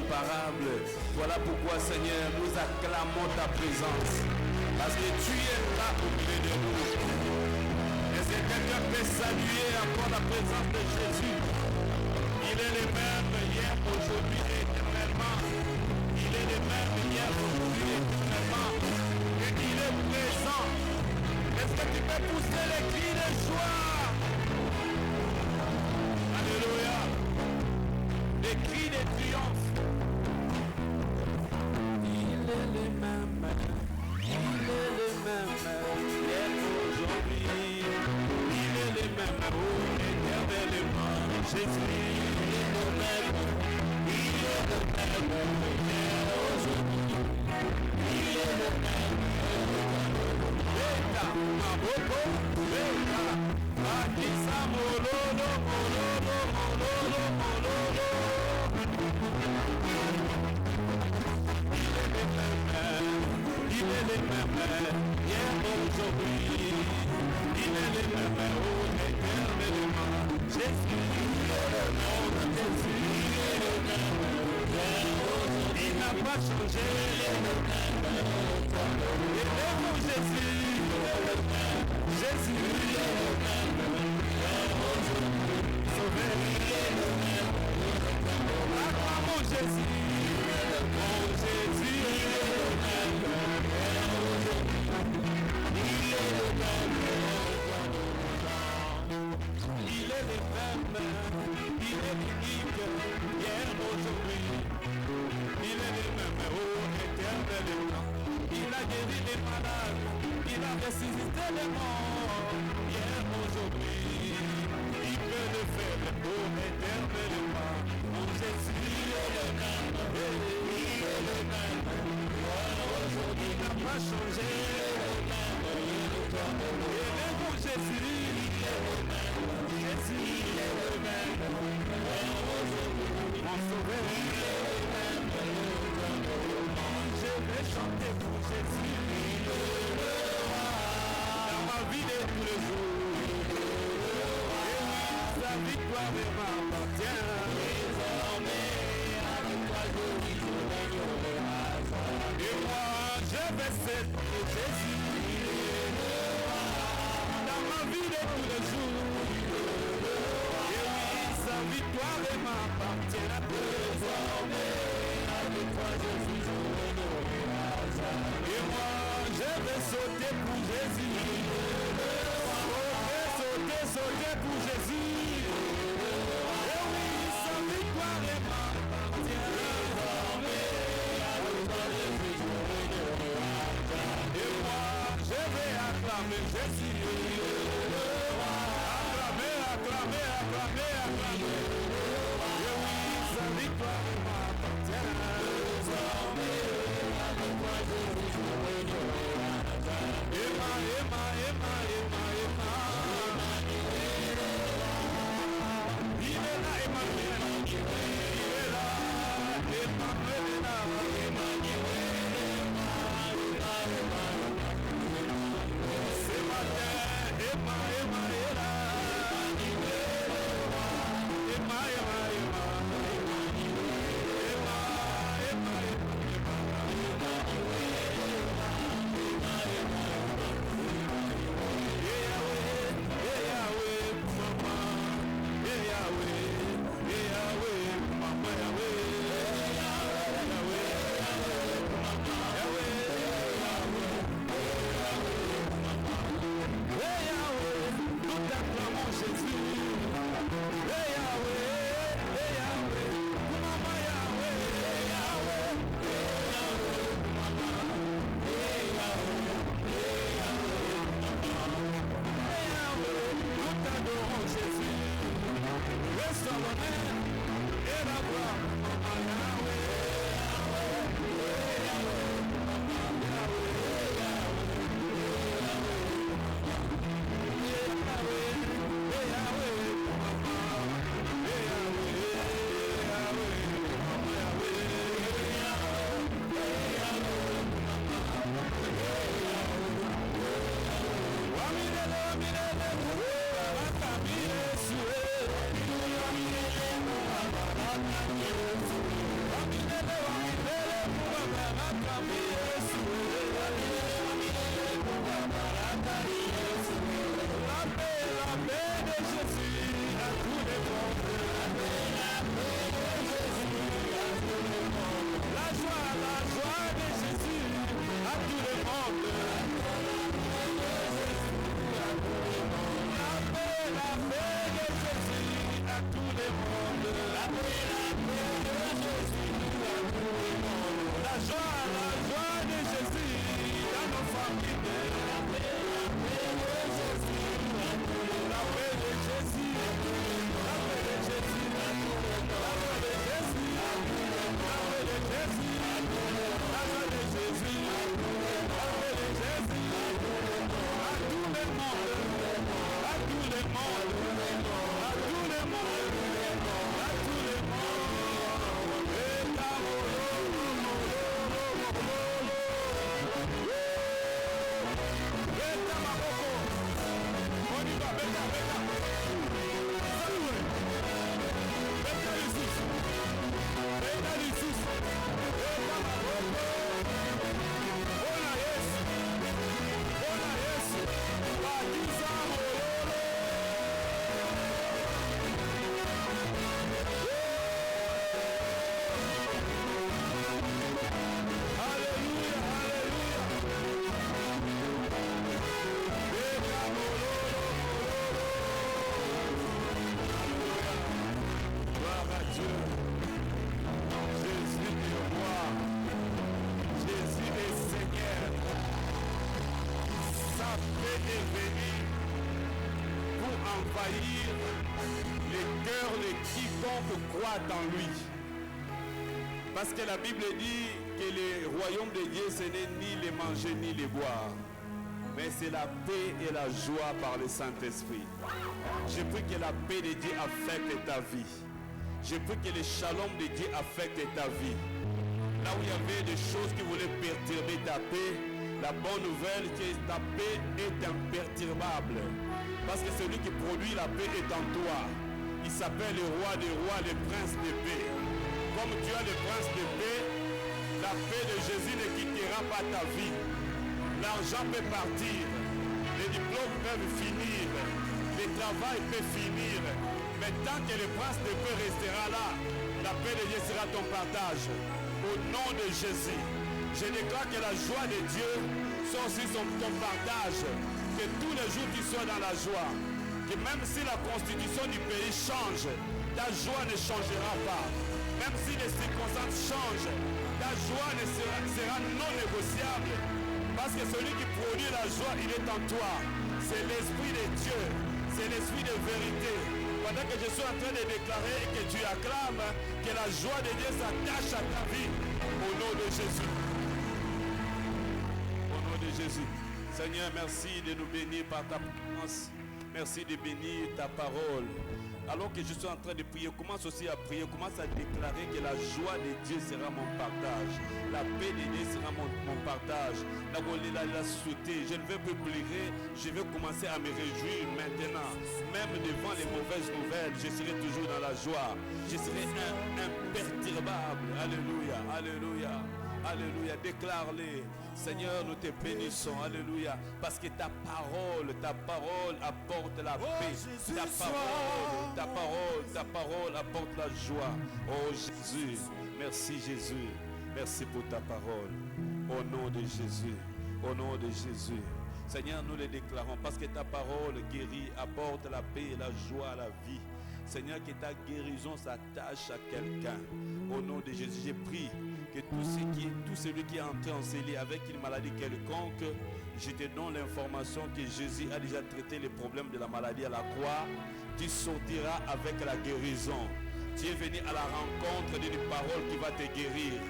incomparable. Voilà pourquoi, Seigneur, nous acclamons ta présence. Parce que tu es là au milieu de nous. Est-ce que quelqu'un peut saluer encore la présence de Jésus? Il est le même hier, aujourd'hui et éternellement. Il est le même hier, aujourd'hui et éternellement. Et il est présent. Est-ce que tu peux pousser les cris de joie? Alléluia. Les cris de triomphe. Il est le même. Il est le même hier, aujourd'hui. Il est le même éternellement. Jésus, il est le même. Il est le même hier, aujourd'hui. Il est le même. Beta, Maboko, Beta, Akisa, Mololo, Mololo, Mololo, Mololo. Il est le même. Il est le même hier, aujourd'hui. Il est le même éternellement. Jésus, il est le même. Jésus, il est le même hier, aujourd'hui. Il n'a pas changé. Il est le même. Aimez-vous Jésus. Jésus, il est le même hier, aujourd'hui. Sauvé, il est le même. Acclamons Jésus. Mon Jésus, il est le même. Il est le même. Il est le même. Il est unique hier, aujourd'hui. Il est le même, oh éternellement. Il a guéri les malades. Il a ressuscité les morts hier, aujourd'hui. Il peut le faire, oh éternellement. Mon Jésus, il est le même. Il est le même. Aujourd'hui, il n'a pas changé. Et mon Jésus, il est le même. Jésus, il est le même. Mon sauveur, il est le même. Je vais chanter pour Jésus. Il est le roi. Dans ma vie de tous les jours. Et oui, sa victoire m'appartient. Désormais, avec toi je vis, je régnerai. Et moi, je vais célébrer Jésus. Il est le roi. Dans ma vie de tous les jours. Et oui, sa victoire m'appartient. Désormais, avec toi je vis, je régnerai. Et moi, je vais sauter pour Jésus. Il est le roi. Sauter, sauter pour Jésus. Et oui, sa victoire m'appartient. Désormais, avec toi je vis, je régnerai. Et moi, je vais acclamer Jésus. Acclamer, acclamer, acclamer, acclamer. Et oui, sa victoire m'appartient. Désormais, avec toi je vis, je régnerai. Emma, Emma, Emma, Emma, Emma. Il est là, Emmanuel. Il est là, Emmanuel est là. Ce matin, Emma, Emma est là. Emma, Emma, Emma. envahir le cœur de quiconque croit en lui. Parce que la Bible dit que le royaume de Dieu, ce n'est ni les manger ni les boire, mais c'est la paix et la joie par le Saint-Esprit. Je prie que la paix de Dieu affecte ta vie. Je prie que le shalom de Dieu affecte ta vie. Là où il y avait des choses qui voulaient perturber ta paix, la bonne nouvelle c'est que ta paix est imperturbable. Parce que celui qui produit la paix est en toi. Il s'appelle le roi des rois, le prince de paix. Comme tu as le prince de paix, la paix de Jésus ne quittera pas ta vie. L'argent peut partir, les diplômes peuvent finir, le travail peut finir. Mais tant que le prince de paix restera là, la paix de Dieu sera ton partage. Au nom de Jésus, je déclare que la joie de Dieu soit aussi ton partage. Que tous les jours tu sois dans la joie. Que même si la constitution du pays change, ta joie ne changera pas. Même si les circonstances changent, ta joie sera non négociable. Parce que celui qui produit la joie, il est en toi. C'est l'Esprit de Dieu. C'est l'Esprit de vérité. Pendant que je suis en train de déclarer et que tu acclames, que la joie de Dieu s'attache à ta vie. Au nom de Jésus. Au nom de Jésus. Seigneur, merci de nous bénir par ta présence. Merci de bénir ta parole. Alors que je suis en train de prier, commence aussi à prier, commence à déclarer que la joie de Dieu sera mon partage. La paix de Dieu sera mon partage. Je ne vais plus pleurer, je vais commencer à me réjouir maintenant. Même devant les mauvaises nouvelles, je serai toujours dans la joie. Je serai imperturbable. Alléluia, alléluia. Alléluia, déclare-les. Seigneur, nous te bénissons. Alléluia. Parce que ta parole apporte la paix. Ta parole apporte la joie. Oh Jésus, merci Jésus. Merci pour ta parole. Au nom de Jésus. Au nom de Jésus. Seigneur, nous le déclarons parce que ta parole guérit, apporte la paix et la joie à la vie. Seigneur, que ta guérison s'attache à quelqu'un. Au nom de Jésus, j'ai prié que tout celui qui est entré en cellule avec une maladie quelconque, je te donne l'information que Jésus a déjà traité les problèmes de la maladie à la croix. Tu sortiras avec la guérison. Tu es venu à la rencontre d'une parole qui va te guérir.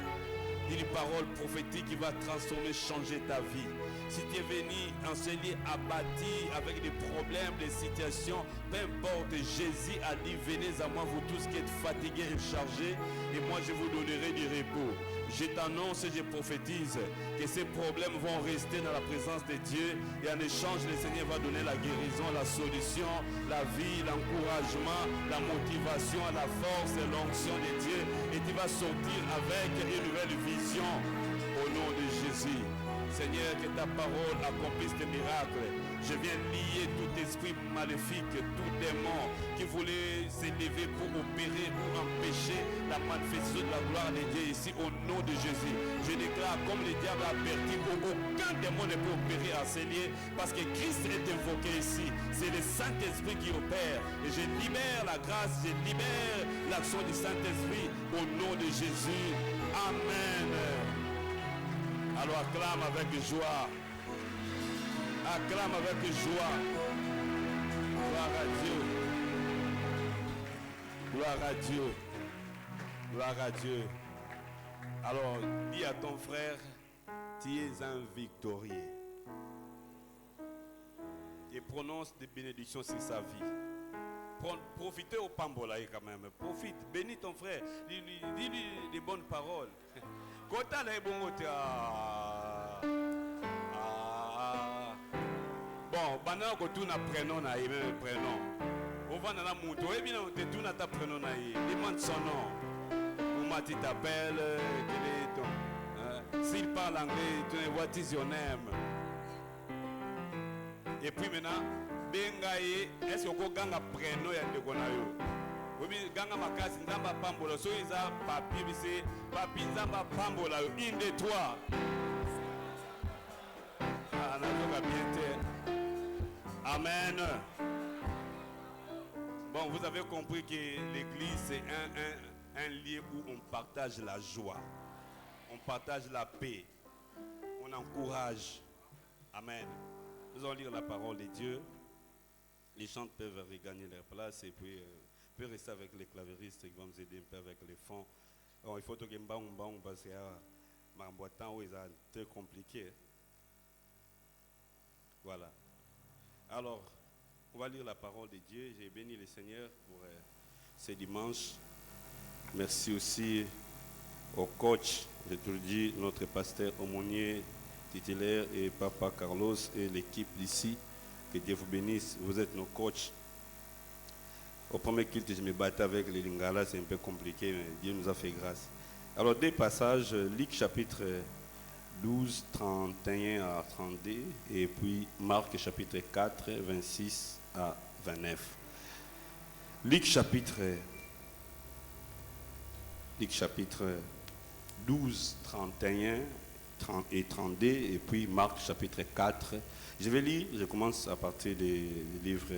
Une parole prophétique qui va transformer, changer ta vie. Si tu es venu enseigner, abattu avec des problèmes, des situations, peu importe, Jésus a dit, venez à moi vous tous qui êtes fatigués et chargés, et moi je vous donnerai du repos. Je t'annonce et je prophétise que ces problèmes vont rester dans la présence de Dieu, et en échange, le Seigneur va donner la guérison, la solution, la vie, l'encouragement, la motivation, la force et l'onction de Dieu, et tu vas sortir avec une nouvelle vision au nom de Jésus. Seigneur, que ta parole accomplisse tes miracles. Je viens lier tout esprit maléfique, tout démon qui voulait s'élever pour opérer ou empêcher la manifestation de la gloire de Dieu ici au nom de Jésus. Je déclare comme le diable a averti qu'aucun démon ne peut opérer à ces lieux parce que Christ est invoqué ici. C'est le Saint-Esprit qui opère. Et je libère la grâce, je libère l'action du Saint-Esprit au nom de Jésus. Amen. Alors acclame avec joie. Acclame avec joie. Gloire à Dieu. Gloire à Dieu. Gloire à Dieu. Alors, dis à ton frère, tu es un victorieux. Et prononce des bénédictions sur sa vie. Profitez au Pambola quand même. Profite, bénis ton frère. Dis-lui des bonnes paroles. Quand tu as bon, bon, pendant que tu as prénom, prénom. Au vent de la moto, et bien, tu as ta prénom, demande son nom. Comment tu t'appelles, s'il parle anglais, tu ne vois pas your name. Et puis maintenant, bengaye, est-ce que vous avez un prénom de Gonayo? Oui, ganga makasi nzamba pambola so iza papi bise papi nzamba pambola une de toi. Ah, nazoka bien. Amen. Bon, vous avez compris que l'église c'est un lieu où on partage la joie, on partage la paix, on encourage. Amen. Nous allons lire la parole de Dieu. les chants peuvent regagner leur place et puis peut rester avec les clavéristes qui vont nous aider un peu avec les fonds. Bon, il faut que nous fassions parce que ma temps est très compliqué. Voilà. Alors, on va lire la parole de Dieu. J'ai béni le Seigneur pour ce dimanche. Merci aussi au coach, je te le dis, notre pasteur aumônier titulaire et Papa Carlos et l'équipe d'ici. Que Dieu vous bénisse. Vous êtes nos coachs. Au premier culte, je me battais avec les Lingala, c'est un peu compliqué, mais Dieu nous a fait grâce. Alors, des passages, Luc chapitre 12, 31 à 32, et puis Marc chapitre 4, 26 à 29. Luc chapitre 12, 31 et 32, et puis Marc chapitre 4. Je vais lire, je commence à partir des livres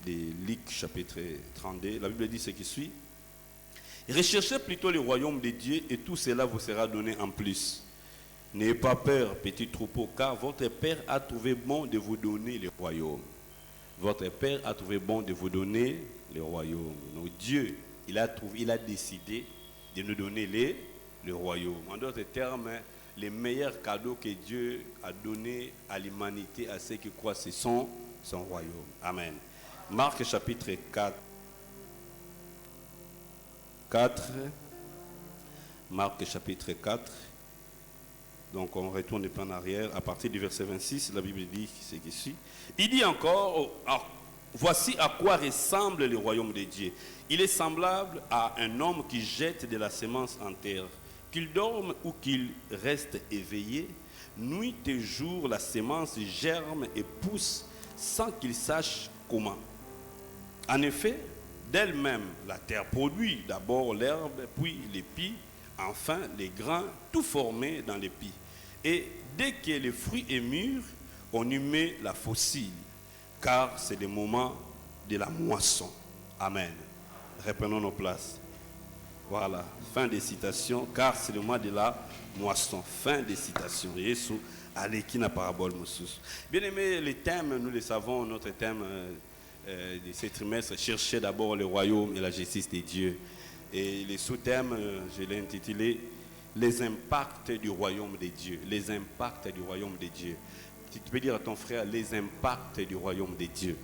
de Luc chapitre 32. La Bible dit ce qui suit. Recherchez plutôt le royaume de Dieu et tout cela vous sera donné en plus. N'ayez pas peur, petit troupeau, car votre Père a trouvé bon de vous donner le royaume. Votre Père a trouvé bon de vous donner le royaume. Donc Dieu, il a décidé de nous donner le royaume. En d'autres termes, les meilleurs cadeaux que Dieu a donnés à l'humanité, à ceux qui croient, c'est son royaume. Amen. Marc chapitre 4. Marc chapitre 4. Donc on retourne un peu en arrière. À partir du verset 26, la Bible dit ce qui suit. Il dit encore, voici à quoi ressemble le royaume de Dieu. Il est semblable à un homme qui jette de la semence en terre. Qu'il dorme ou qu'il reste éveillé, nuit et jour, la semence germe et pousse sans qu'il sache comment. En effet, d'elle-même, la terre produit d'abord l'herbe, puis l'épi, enfin les grains, tout formé dans l'épi. Et dès que le fruit est mûr, on y met la faucille, car c'est le moment de la moisson. Amen. Reprenons nos places. Voilà, fin des citations, car c'est le mois de la moisson. Fin des citations. Jésus, allez, qui n'a parabole, Moussous. Bien aimé, les thèmes, nous le savons, notre thème de ce trimestre, chercher d'abord le royaume et la justice de Dieu. Et les sous-thèmes, je l'ai intitulé les impacts du royaume de Dieu. Les impacts du royaume de Dieu. Tu peux dire à ton frère, les impacts du royaume de Dieu.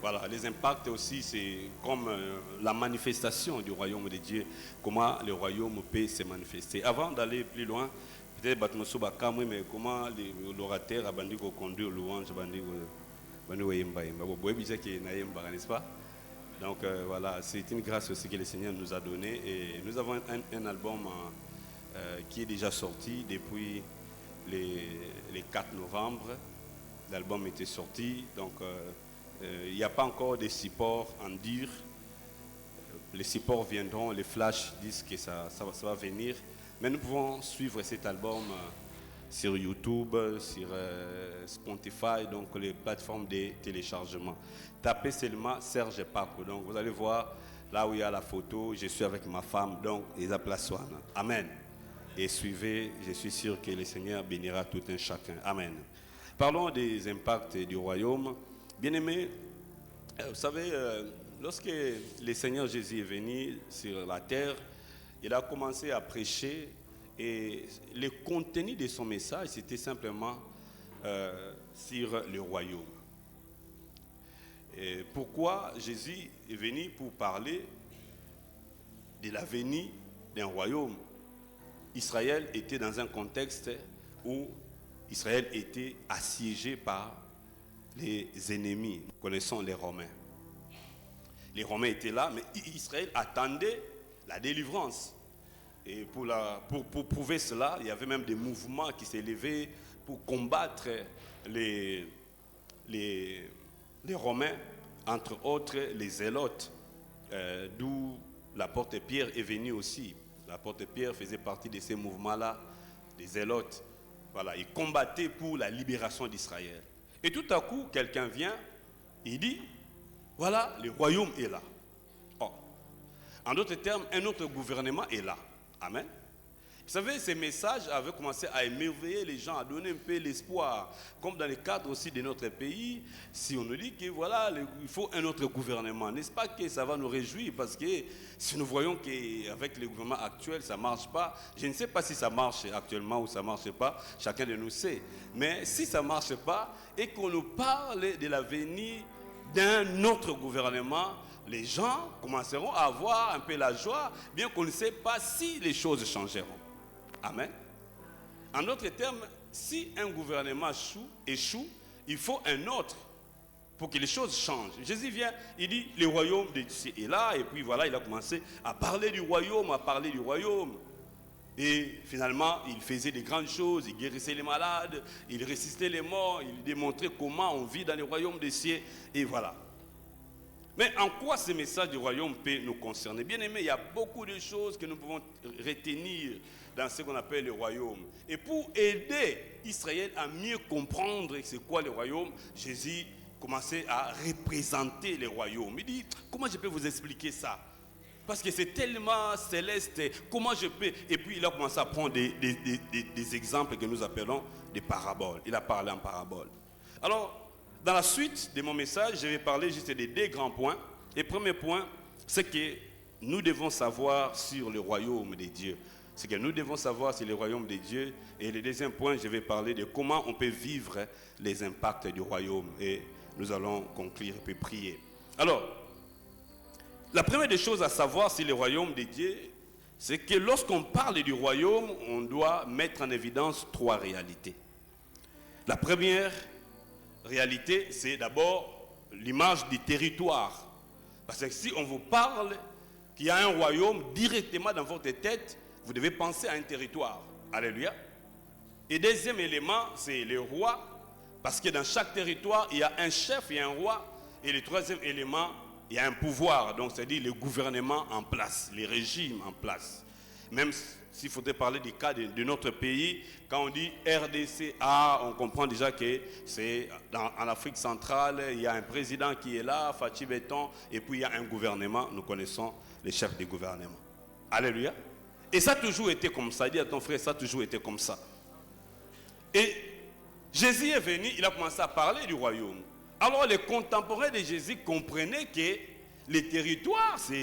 Voilà, les impacts aussi, c'est comme la manifestation du royaume de Dieu, comment le royaume peut se manifester. Avant d'aller plus loin, peut-être mais comment l'orateur a bandit conduire louange, n'est-ce pas? Donc voilà, c'est une grâce aussi que le Seigneur nous a donnée. Et nous avons un album qui est déjà sorti depuis les 4 novembre. L'album était sorti, donc il n'y a pas encore de support en dire. Les supports viendront, les flashs disent que ça va venir. Mais nous pouvons suivre cet album sur YouTube, sur Spotify, donc les plateformes de téléchargement. Tapez seulement Serge Paco. Donc vous allez voir là où il y a la photo, je suis avec ma femme, donc ils appellent Swan. Amen. Et suivez, je suis sûr que le Seigneur bénira tout un chacun. Amen. Parlons des impacts du royaume. Bien-aimés, vous savez, lorsque le Seigneur Jésus est venu sur la terre, il a commencé à prêcher et le contenu de son message, c'était simplement sur le royaume. Et pourquoi Jésus est venu pour parler de la venue d'un royaume? Israël était dans un contexte où Israël était assiégé par les ennemis. Nous connaissons les Romains. Les Romains étaient là, mais Israël attendait la délivrance. Et pour prouver cela, il y avait même des mouvements qui s'élevaient pour combattre les Romains, entre autres les Zélotes, d'où l'apôtre Pierre est venu aussi. L'apôtre Pierre faisait partie de ces mouvements-là, des Zélotes. Voilà, il combattait pour la libération d'Israël. Et tout à coup, quelqu'un vient, il dit, voilà, le royaume est là. Oh. En d'autres termes, un autre gouvernement est là. Amen. Vous savez, ces messages avaient commencé à émerveiller les gens, à donner un peu l'espoir. Comme dans le cadre aussi de notre pays, si on nous dit que voilà, il faut un autre gouvernement, n'est-ce pas que ça va nous réjouir? Parce que si nous voyons qu'avec le gouvernement actuel, ça ne marche pas, je ne sais pas si ça marche actuellement ou ça ne marche pas, chacun de nous sait. Mais si ça ne marche pas et qu'on nous parle de l'avenir d'un autre gouvernement, les gens commenceront à avoir un peu la joie, bien qu'on ne sait pas si les choses changeront. Amen. En d'autres termes, si un gouvernement échoue, il faut un autre pour que les choses changent. Jésus vient, il dit, le royaume de Dieu est là, et puis voilà, il a commencé à parler du royaume, Et finalement, il faisait des grandes choses, il guérissait les malades, il ressuscitait les morts, il démontrait comment on vit dans le royaume des cieux, et voilà. Mais en quoi ce message du royaume peut nous concerner? Bien aimé, il y a beaucoup de choses que nous pouvons retenir dans ce qu'on appelle le royaume. Et pour aider Israël à mieux comprendre c'est quoi le royaume, Jésus commençait à représenter le royaume. Il dit, comment je peux vous expliquer ça? Parce que c'est tellement céleste, comment je peux... Et puis il a commencé à prendre des exemples que nous appelons des paraboles. Il a parlé en paraboles. Alors, dans la suite de mon message, je vais parler juste des deux grands points. Le premier point, c'est que nous devons savoir sur le royaume de Dieu. C'est que nous devons savoir sur le royaume de Dieu. Et le deuxième point, je vais parler de comment on peut vivre les impacts du royaume. Et nous allons conclure et puis prier. Alors, la première des choses à savoir sur le royaume de Dieu, c'est que lorsqu'on parle du royaume, on doit mettre en évidence trois réalités. La première réalité, c'est d'abord l'image du territoire. Parce que si on vous parle qu'il y a un royaume directement dans votre tête, vous devez penser à un territoire. Alléluia. Et deuxième élément, c'est le roi. Parce que dans chaque territoire, il y a un chef, il y a un roi. Et le troisième élément, il y a un pouvoir. Donc, c'est-à-dire le gouvernement en place, les régimes en place. Même s'il faudrait parler du cas de notre pays, quand on dit RDCA, on comprend déjà que c'est en Afrique centrale, il y a un président qui est là, Fachi Beton, et puis il y a un gouvernement, nous connaissons les chefs du gouvernement. Alléluia. Et ça a toujours été comme ça. Dis à ton frère, ça a toujours été comme ça. Et Jésus est venu, il a commencé à parler du royaume. Alors les contemporains de Jésus comprenaient que les territoires, c'est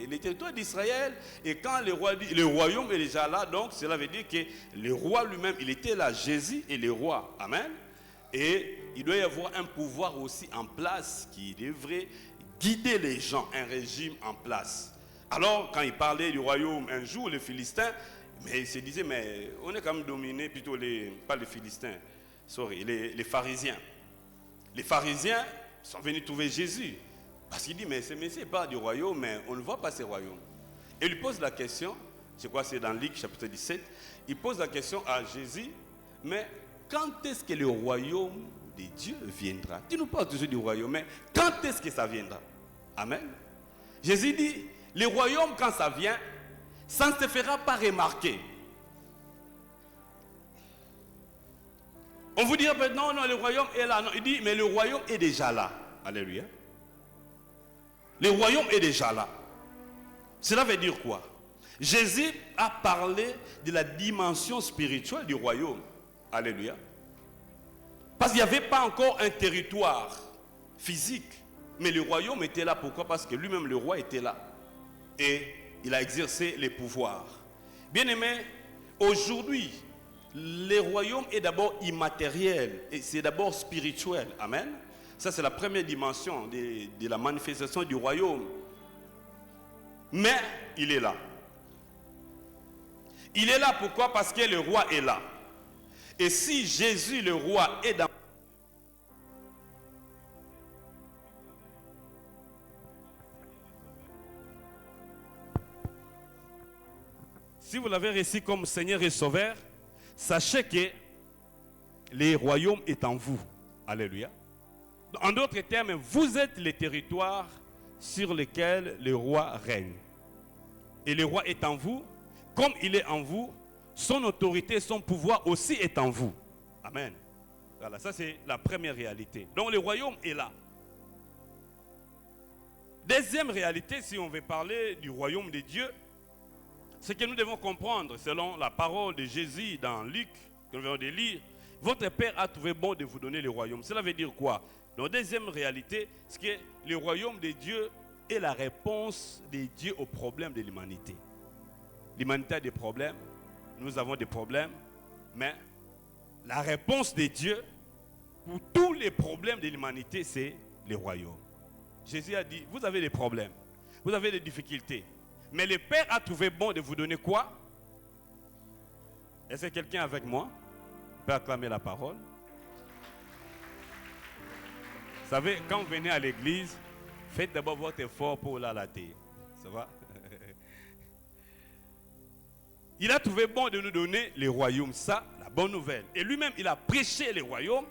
les territoires d'Israël. Et quand le royaume est déjà là, donc cela veut dire que le roi lui-même, il était là, Jésus est le roi. Amen. Et il doit y avoir un pouvoir aussi en place qui devrait guider les gens, un régime en place. Alors, quand il parlait du royaume un jour, les Philistins, mais il se disait, mais on est quand même dominé, plutôt pas les Philistins, les pharisiens. Les pharisiens sont venus trouver Jésus. Parce qu'il dit, mais ce monsieur parle du royaume, mais on ne voit pas ce royaume. Et il lui pose la question, je crois que c'est dans Luc chapitre 17, il pose la question à Jésus, mais quand est-ce que le royaume de Dieu viendra? Tu nous parles toujours du royaume, mais quand est-ce que ça viendra? Amen. Jésus dit, le royaume, quand ça vient, ça ne se fera pas remarquer. On vous dira, non, le royaume est là. Non, il dit, mais le royaume est déjà là. Alléluia. Le royaume est déjà là. Cela veut dire quoi? Jésus a parlé de la dimension spirituelle du royaume. Alléluia. Parce qu'il n'y avait pas encore un territoire physique. Mais le royaume était là. Pourquoi? Parce que lui-même, le roi, était là. Et il a exercé les pouvoirs. Bien-aimés, aujourd'hui, le royaume est d'abord immatériel. Et c'est d'abord spirituel. Amen. Ça, c'est la première dimension de la manifestation du royaume. Mais il est là. Il est là pourquoi? Parce que le roi est là. Et si Jésus, le roi, est dans... Si vous l'avez reçu comme Seigneur et Sauveur, sachez que le royaume est en vous. Alléluia. En d'autres termes, vous êtes les territoires sur lesquels le roi règne. Et le roi est en vous, comme il est en vous, son autorité, son pouvoir aussi est en vous. Amen. Voilà, ça c'est la première réalité. Donc le royaume est là. Deuxième réalité, si on veut parler du royaume de Dieu, ce que nous devons comprendre, selon la parole de Jésus dans Luc, que nous venons de lire, votre Père a trouvé bon de vous donner le royaume. Cela veut dire quoi? La deuxième réalité, c'est que le royaume de Dieu est la réponse de Dieu aux problèmes de l'humanité. L'humanité a des problèmes, nous avons des problèmes, mais la réponse de Dieu pour tous les problèmes de l'humanité, c'est le royaume. Jésus a dit, vous avez des problèmes, vous avez des difficultés, mais le Père a trouvé bon de vous donner quoi? Est-ce que quelqu'un avec moi peut acclamer la parole? Vous savez, quand vous venez à l'église, faites d'abord votre effort pour la latter. Ça va? Il a trouvé bon de nous donner le royaume, ça, la bonne nouvelle. Et lui-même, il a prêché le royaume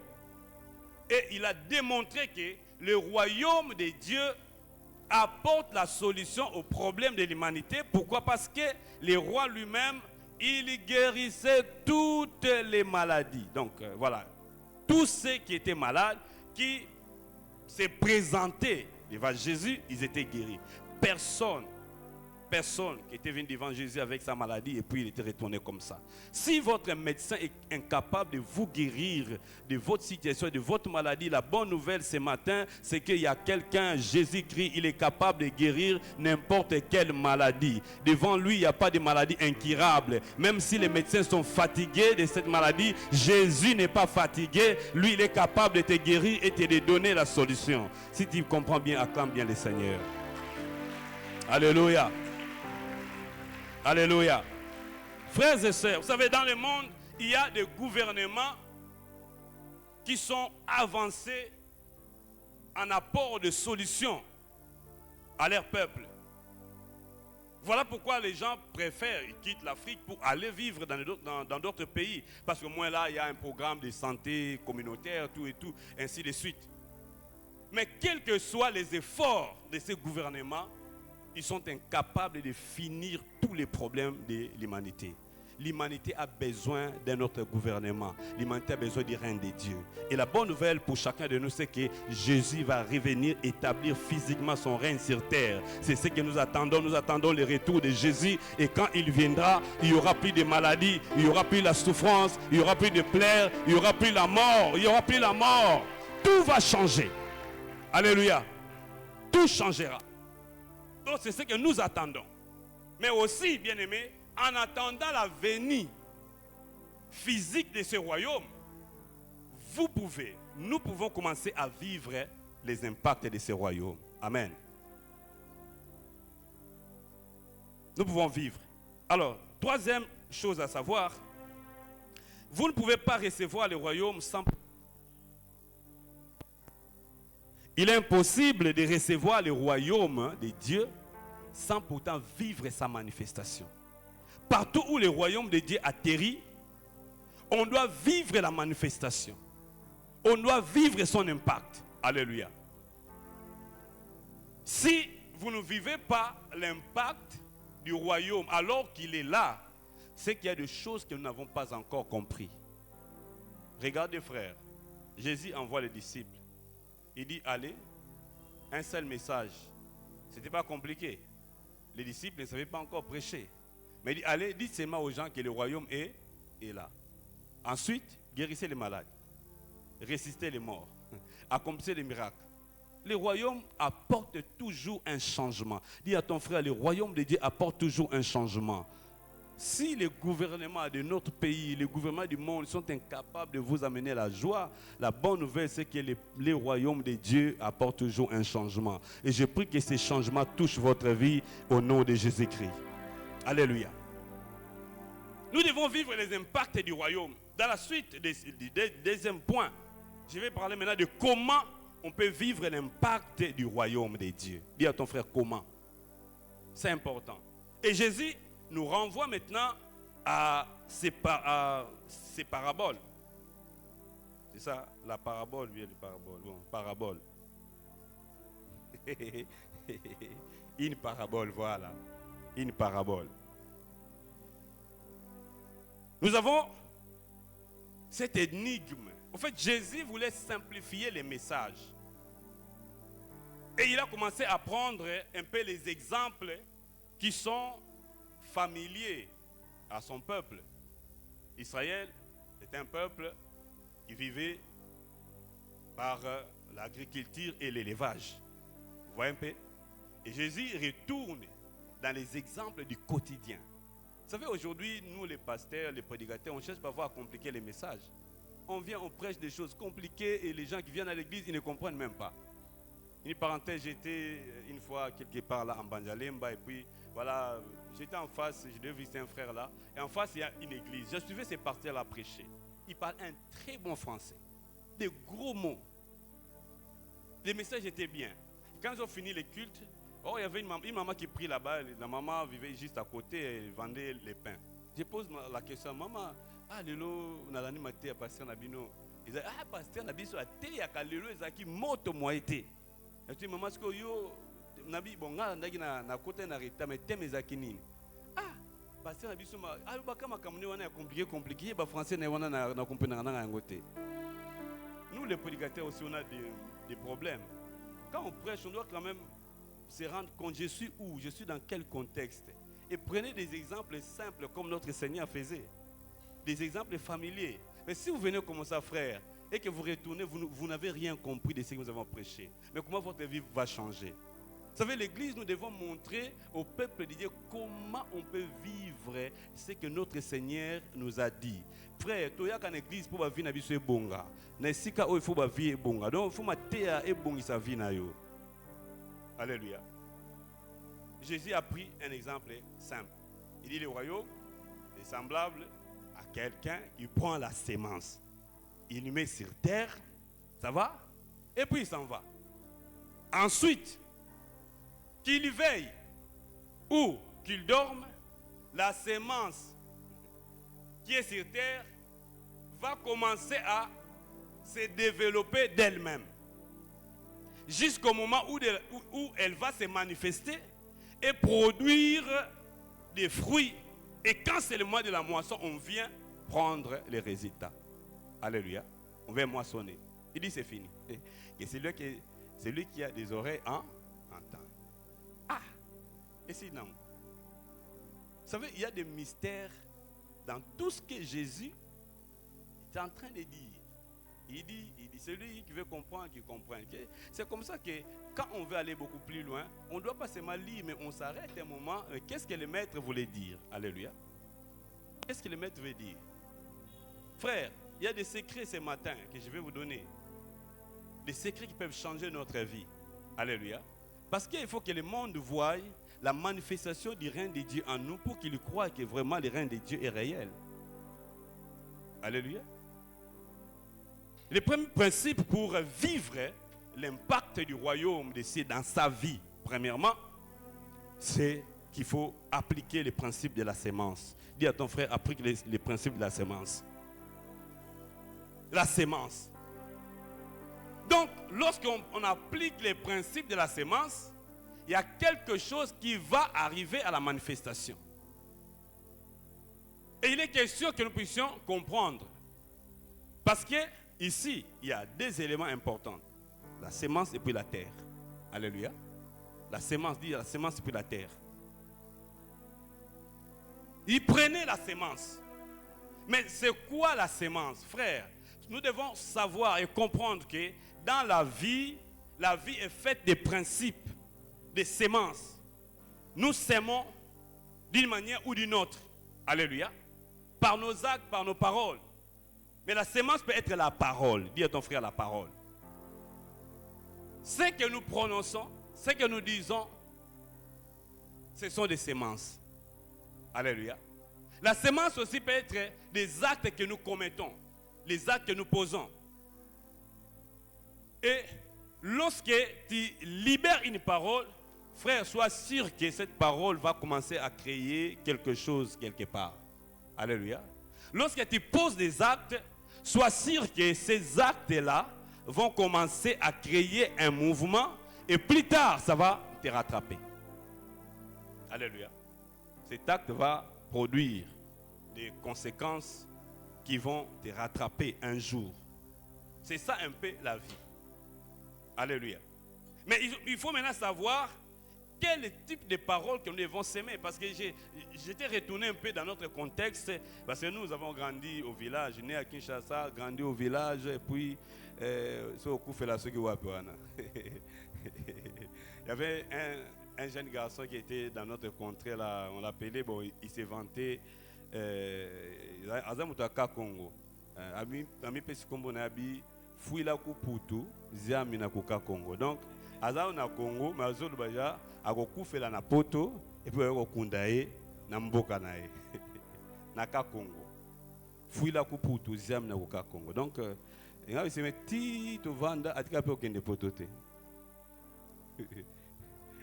et il a démontré que le royaume de Dieu apporte la solution aux problèmes de l'humanité. Pourquoi? Parce que le roi lui-même, il guérissait toutes les maladies. Donc voilà, tous ceux qui étaient malades, qui se présentaient devant Jésus, ils étaient guéris. Personne qui était venu devant Jésus avec sa maladie et puis il était retourné comme ça. Si votre médecin est incapable de vous guérir de votre situation, de votre maladie, la bonne nouvelle ce matin, c'est qu'il y a quelqu'un, Jésus-Christ, il est capable de guérir n'importe quelle maladie. Devant lui, il n'y a pas de maladie incurable. Même si les médecins sont fatigués de cette maladie, Jésus n'est pas fatigué. Lui, il est capable de te guérir et de te donner la solution. Si tu comprends bien, acclame bien le Seigneur. Alléluia. Alléluia. Frères et sœurs, vous savez, dans le monde, il y a des gouvernements qui sont avancés en apport de solutions à leur peuple. Voilà pourquoi les gens préfèrent, ils quittent l'Afrique pour aller vivre dans d'autres pays. Parce que moins là, il y a un programme de santé communautaire, tout et tout, ainsi de suite. Mais quels que soient les efforts de ces gouvernements, ils sont incapables de finir tous les problèmes de l'humanité. L'humanité a besoin d'un autre gouvernement. L'humanité a besoin du règne de Dieu. Et la bonne nouvelle pour chacun de nous, c'est que Jésus va revenir établir physiquement son règne sur terre. C'est ce que nous attendons. Nous attendons le retour de Jésus. Et quand il viendra, il n'y aura plus de maladies, il n'y aura plus la souffrance, il n'y aura plus de pleurs, il n'y aura plus la mort, il n'y aura plus la mort. Tout va changer. Alléluia. Tout changera. Donc c'est ce que nous attendons. Mais aussi, bien-aimés, en attendant la venue physique de ce royaume, nous pouvons commencer à vivre les impacts de ce royaume. Amen. Nous pouvons vivre. Alors, troisième chose à savoir, vous ne pouvez pas recevoir le royaume sans... Il est impossible de recevoir le royaume de Dieu sans pourtant vivre sa manifestation. Partout où le royaume de Dieu atterrit, on doit vivre la manifestation. On doit vivre son impact. Alléluia. Si vous ne vivez pas l'impact du royaume alors qu'il est là, c'est qu'il y a des choses que nous n'avons pas encore compris. Regardez frères, Jésus envoie les disciples. Il dit allez, un seul message. Ce n'était pas compliqué. Les disciples ne savaient pas encore prêcher. Mais il dit allez, dites seulement aux gens que le royaume est là. Ensuite, guérissez les malades, ressuscitez les morts, accomplissez les miracles. Le royaume apporte toujours un changement. Dis à ton frère, le royaume de Dieu apporte toujours un changement. Si les gouvernements de notre pays, les gouvernements du monde sont incapables de vous amener la joie, la bonne nouvelle c'est que le royaume de Dieu apporte toujours un changement. Et je prie que ces changements touchent votre vie au nom de Jésus-Christ. Alléluia. Nous devons vivre les impacts du royaume. Dans la suite du deuxième point, je vais parler maintenant de comment on peut vivre l'impact du royaume de Dieu. Dis à ton frère comment. C'est important. Et Jésus nous renvoie maintenant à ces paraboles. C'est ça, la parabole, oui, la parabole. Bon, parabole. Une parabole, voilà. Une parabole. Nous avons cette énigme. En fait, Jésus voulait simplifier les messages. Et il a commencé à prendre un peu les exemples qui sont familier à son peuple. Israël est un peuple qui vivait par l'agriculture et l'élevage. Vous voyez un peu? Et Jésus retourne dans les exemples du quotidien. Vous savez, aujourd'hui, nous les pasteurs, les prédicateurs, on cherche parfois à compliquer les messages. On vient, on prêche des choses compliquées et les gens qui viennent à l'église, ils ne comprennent même pas. Une parenthèse, j'étais une fois quelque part là en Banjalemba et puis voilà, j'étais en face, je devais visiter un frère là. Et en face, il y a une église. Je suivais ces pasteurs là prêcher. Ils parlent un très bon français. Des gros mots. Les messages étaient bien. Quand ils ont fini les cultes, il y avait une maman qui prie là-bas. La maman vivait juste à côté et vendait les pains. Je pose la question, maman, lelo, on a l'animité à pasteur Nabino. Ils disent, pasteur Nabino, a télé à lelo, ils ont qui moto moi été. Et tu dis, maman, est-ce que yo, Nabi, bon, na côté na rita, mais t'aimes les akinines. Pasteur Nabino, bakama kamune wana compliqué, français na comprendre na ngoté. Nous les prédicateurs aussi, on a des problèmes. Quand on prêche, on doit quand même se rendre compte, je suis où, je suis dans quel contexte. Et prenez des exemples simples comme notre Seigneur faisait. Des exemples familiers. Mais si vous venez comme ça, frère, et que vous retournez, vous n'avez rien compris de ce que nous avons prêché. Mais comment votre vie va changer? Vous savez, l'Église, nous devons montrer au peuple de Dieu comment on peut vivre ce que notre Seigneur nous a dit. Frère, tu as une église pour vivre na biso bonga. Na sika o il faut vivre bonga. Donc il faut mater et bongi sa vie na yo. Alléluia. Jésus a pris un exemple simple. Il dit le royaume est semblable à quelqu'un qui prend la sémence. Il le met sur terre, ça va? Et puis il s'en va. Ensuite, qu'il veille ou qu'il dorme, la sémence qui est sur terre va commencer à se développer d'elle-même. Jusqu'au moment où elle va se manifester et produire des fruits. Et quand c'est le mois de la moisson, on vient prendre les résultats. Alléluia. On vient moissonner. Il dit c'est fini. Et c'est lui qui a des oreilles entend. Et sinon, vous savez, il y a des mystères dans tout ce que Jésus est en train de dire. Il dit, celui qui veut comprendre, qui comprend. C'est comme ça que quand on veut aller beaucoup plus loin, on ne doit pas seulement lire, mais on s'arrête un moment. Qu'est-ce que le maître voulait dire? Alléluia. Qu'est-ce que le maître veut dire? Frère, il y a des secrets ce matin que je vais vous donner. Des secrets qui peuvent changer notre vie. Alléluia. Parce qu'il faut que le monde voie la manifestation du règne de Dieu en nous pour qu'il croie que vraiment le règne de Dieu est réel. Alléluia. Le premier principe pour vivre l'impact du royaume de Dieu dans sa vie, premièrement, c'est qu'il faut appliquer les principes de la sémence. Dis à ton frère, applique les principes de la sémence. La sémence. Donc, lorsqu'on applique les principes de la sémence, il y a quelque chose qui va arriver à la manifestation. Et il est question que nous puissions comprendre. Parce que ici, il y a deux éléments importants. La sémence et puis la terre. Alléluia. La sémence, dit la sémence et puis la terre. Il prenait la sémence. Mais c'est quoi la sémence, frère? Nous devons savoir et comprendre que dans la vie est faite des principes, des sémences. Nous sémons d'une manière ou d'une autre. Alléluia. Par nos actes, par nos paroles. Mais la sémence peut être la parole. Dis à ton frère la parole. Ce que nous prononçons, ce que nous disons, ce sont des sémences. Alléluia. La sémence aussi peut être des actes que nous commettons, les actes que nous posons. Et lorsque tu libères une parole, frère, sois sûr que cette parole va commencer à créer quelque chose quelque part. Alléluia. Lorsque tu poses des actes, sois sûr que ces actes-là vont commencer à créer un mouvement et plus tard, ça va te rattraper. Alléluia. Cet acte va produire des conséquences qui vont te rattraper un jour. C'est ça un peu la vie. Alléluia. Mais il faut maintenant savoir quel type de paroles que nous devons s'aimer. Parce que j'étais retourné un peu dans notre contexte, parce que nous avons grandi au village, né à Kinshasa, grandi au village, et puis, il y avait un jeune garçon qui était dans notre contrée, là, on l'appelait, bon, il s'est vanté, Azamutaka Congo, Ami Pesikombo Nabi, Fouila Kuputu, Ziamina Kuka Congo. Donc, Azao na Congo, Mazolo Baja, Agokufela na poto, et puis Agokundae, Namboka nae, Naka Congo. Fouila Kuputu, Ziamina Kuka Congo. Donc, il y a des petits vanda, Atika Pokende Potote.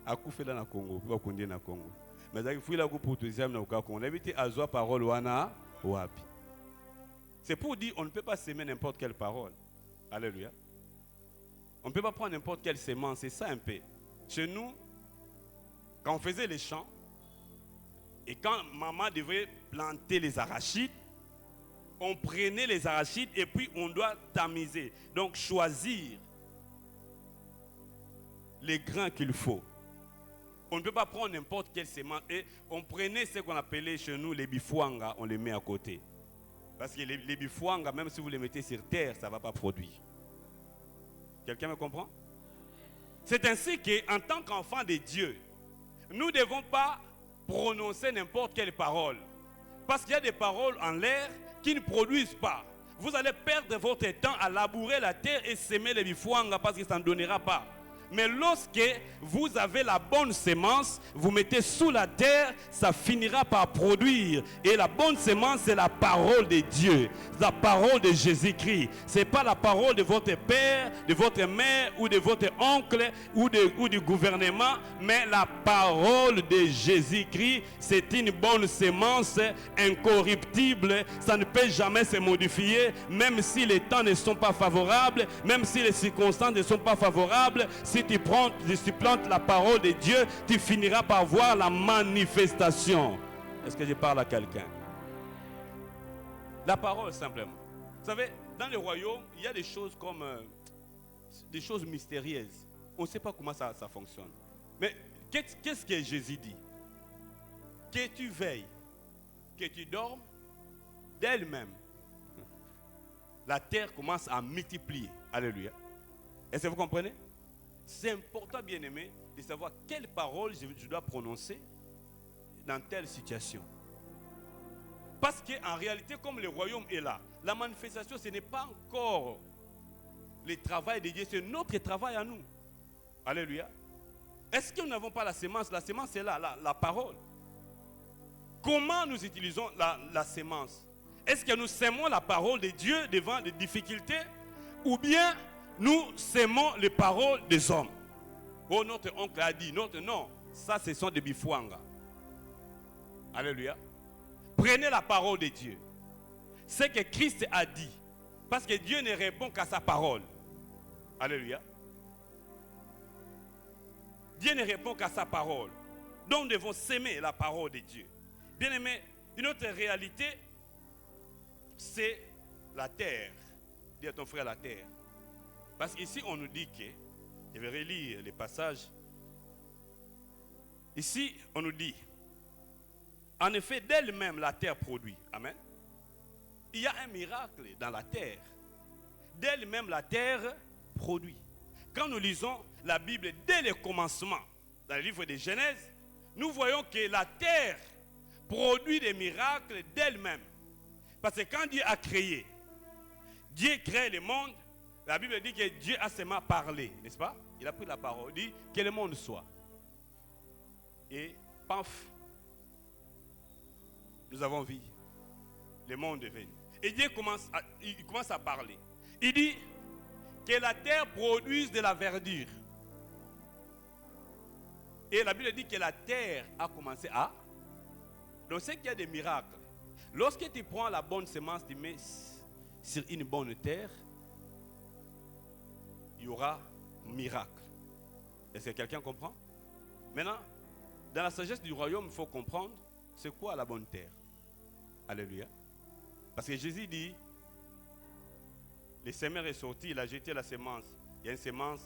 Akufela na Congo, puis Akunde na Congo. Mais il faut la coupe deuxième na Congo. On habite à zoa parole wana wapi. C'est pour dire on ne peut pas s'aimer n'importe quelle parole. Alléluia. On ne peut pas prendre n'importe quelle sémence. C'est ça un peu. Chez nous, quand on faisait les champs, et quand maman devait planter les arachides, on prenait les arachides et puis on doit tamiser. Donc choisir les grains qu'il faut. On ne peut pas prendre n'importe quelle sémence. Et on prenait ce qu'on appelait chez nous les bifouanga, on les met à côté. Parce que les bifouanga, même si vous les mettez sur terre, ça ne va pas produire. Quelqu'un me comprend? C'est ainsi qu'en tant qu'enfant de Dieu, nous ne devons pas prononcer n'importe quelle parole. Parce qu'il y a des paroles en l'air qui ne produisent pas. Vous allez perdre votre temps à labourer la terre et s'aimer les bifouanga parce que ça ne donnera pas. Mais lorsque vous avez la bonne sémence, vous mettez sous la terre, ça finira par produire. Et la bonne sémence, c'est la parole de Dieu, la parole de Jésus-Christ. Ce n'est pas la parole de votre père, de votre mère ou de votre oncle ou du gouvernement, mais la parole de Jésus-Christ. C'est une bonne sémence incorruptible. Ça ne peut jamais se modifier, même si les temps ne sont pas favorables, même si les circonstances ne sont pas favorables. Si tu plantes la parole de Dieu, tu finiras par voir la manifestation. Est-ce que je parle à quelqu'un? La parole, simplement. Vous savez, dans le royaume, il y a des choses comme des choses mystérieuses. On ne sait pas comment ça fonctionne. Mais qu'est-ce que Jésus dit? Que tu veilles, que tu dormes, d'elle-même, la terre commence à multiplier. Alléluia. Est-ce que vous comprenez? C'est important, bien-aimé, de savoir quelle parole je dois prononcer dans telle situation. Parce qu'en réalité, comme le royaume est là, la manifestation, ce n'est pas encore le travail de Dieu, c'est notre travail à nous. Alléluia. Est-ce que nous n'avons pas la sémence? La sémence est là, la parole. Comment nous utilisons la sémence? Est-ce que nous sémons la parole de Dieu devant des difficultés? Ou bien nous sémons les paroles des hommes? Oh, notre oncle a dit, non, ça ce sont des bifouanga. Alléluia. Prenez la parole de Dieu. Ce que Christ a dit. Parce que Dieu ne répond qu'à sa parole. Alléluia. Dieu ne répond qu'à sa parole. Donc nous devons s'aimer la parole de Dieu. Bien aimé, une autre réalité, c'est la terre. Dis à ton frère la terre. Parce qu'ici, on nous dit que, je vais relire les passages. Ici, on nous dit, en effet, d'elle-même, la terre produit. Amen. Il y a un miracle dans la terre. D'elle-même, la terre produit. Quand nous lisons la Bible dès le commencement, dans le livre de Genèse, nous voyons que la terre produit des miracles d'elle-même. Parce que quand Dieu a créé, Dieu crée le monde. La Bible dit que Dieu a seulement parlé, n'est-ce pas? Il a pris la parole, il dit que le monde soit. Et paf, nous avons vu le monde est venu. Et Dieu commence à parler. Il dit que la terre produise de la verdure. Et la Bible dit que la terre a commencé à... Donc c'est qu'il y a des miracles. Lorsque tu prends la bonne semence, tu mets sur une bonne terre, il y aura miracle. Est-ce que quelqu'un comprend? Maintenant, dans la sagesse du royaume, il faut comprendre c'est quoi la bonne terre. Alléluia. Parce que Jésus dit, le semeur est sorti, il a jeté la semence. Il y a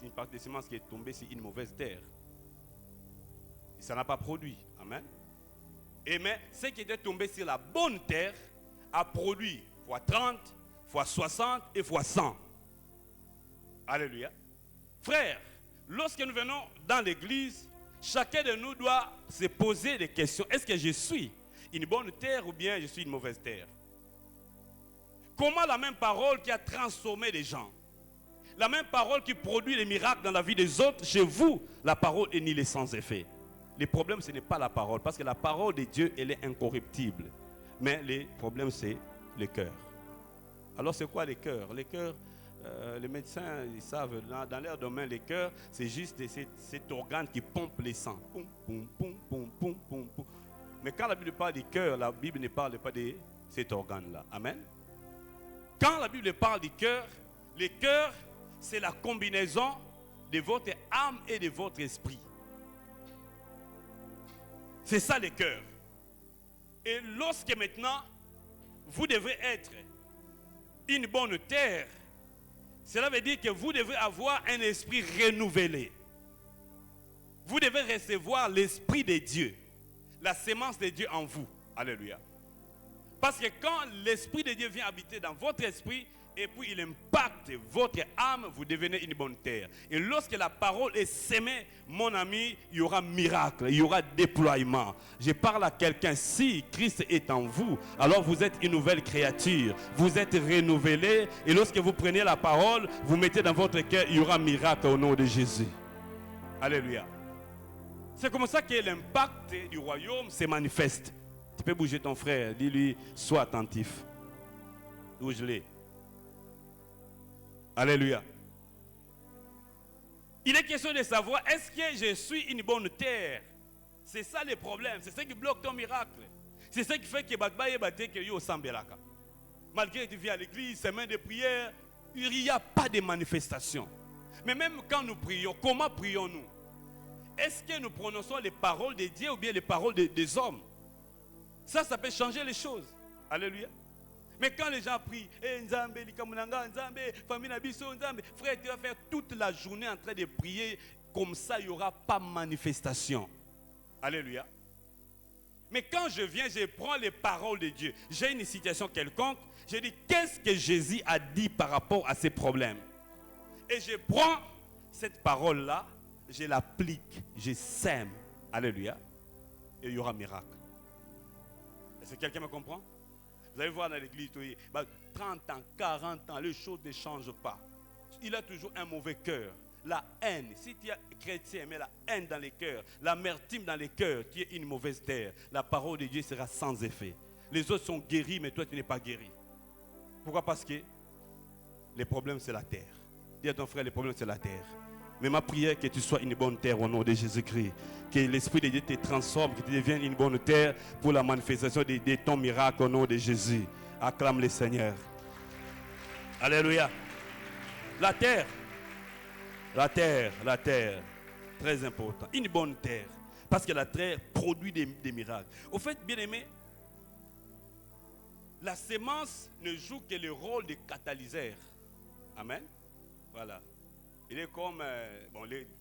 une partie de semence qui est tombée sur une mauvaise terre. Ça n'a pas produit. Amen. Et mais ce qui était tombé sur la bonne terre a produit fois 30, fois 60 et fois 100. Alléluia. Frères, lorsque nous venons dans l'église, chacun de nous doit se poser des questions. Est-ce que je suis une bonne terre ou bien je suis une mauvaise terre? Comment la même parole qui a transformé les gens, la même parole qui produit les miracles dans la vie des autres, chez vous, la parole est nulle et sans effet. Le problème, ce n'est pas la parole, parce que la parole de Dieu, elle est incorruptible. Mais le problème, c'est le cœur. Alors, c'est quoi les cœurs? Les cœurs, les médecins, ils savent, dans leur domaine, les cœurs, c'est juste cet organe qui pompe les sangs. Poum, poum, poum, poum, poum, poum, poum. Mais quand la Bible parle du cœur, la Bible ne parle pas de cet organe-là. Amen. Quand la Bible parle du cœur, le cœur, c'est la combinaison de votre âme et de votre esprit. C'est ça le cœur. Et lorsque maintenant, vous devez être une bonne terre, cela veut dire que vous devez avoir un esprit renouvelé. Vous devez recevoir l'esprit de Dieu, la sémence de Dieu en vous. Alléluia. Parce que quand l'esprit de Dieu vient habiter dans votre esprit, et puis il impacte votre âme, vous devenez une bonne terre. Et lorsque la parole est sémée, mon ami, il y aura miracle, il y aura déploiement. Je parle à quelqu'un, si Christ est en vous, alors vous êtes une nouvelle créature. Vous êtes renouvelé, et lorsque vous prenez la parole, vous mettez dans votre cœur, il y aura miracle au nom de Jésus. Alléluia. C'est comme ça que l'impact du royaume se manifeste. Tu peux bouger ton frère, dis-lui, sois attentif. Bouge-le. Alléluia. Il est question de savoir, est-ce que je suis une bonne terre? C'est ça le problème, c'est ça qui bloque ton miracle. C'est ça qui fait que malgré que tu viens à l'église, semaine de prière, il n'y a pas de manifestation. Mais même quand nous prions, comment prions-nous? Est-ce que nous prononçons les paroles de Dieu ou bien les paroles des hommes? Ça peut changer les choses. Alléluia. Mais quand les gens prient, frère, tu vas faire toute la journée en train de prier, comme ça, il n'y aura pas de manifestation. Alléluia. Mais quand je viens, je prends les paroles de Dieu. J'ai une situation quelconque, je dis, qu'est-ce que Jésus a dit par rapport à ces problèmes? Et je prends cette parole-là, je l'applique, je sème. Alléluia. Et il y aura miracle. Est-ce que quelqu'un me comprend? Vous allez voir dans l'église, 30 ans, 40 ans, les choses ne changent pas. Il a toujours un mauvais cœur. La haine, si tu es chrétien, mais la haine dans les cœurs, l'amertume dans les cœurs, tu es une mauvaise terre. La parole de Dieu sera sans effet. Les autres sont guéris, mais toi tu n'es pas guéri. Pourquoi? Parce que le problème c'est la terre. Dis à ton frère, le problème c'est la terre. Mais ma prière est que tu sois une bonne terre au nom de Jésus-Christ. Que l'Esprit de Dieu te transforme, que tu deviennes une bonne terre pour la manifestation de ton miracle au nom de Jésus. Acclame le Seigneur. Alléluia. La terre. La terre, la terre. Très important. Une bonne terre. Parce que la terre produit des miracles. Au fait, bien aimé, la sémence ne joue que le rôle de catalyseur. Amen. Voilà. Il est comme,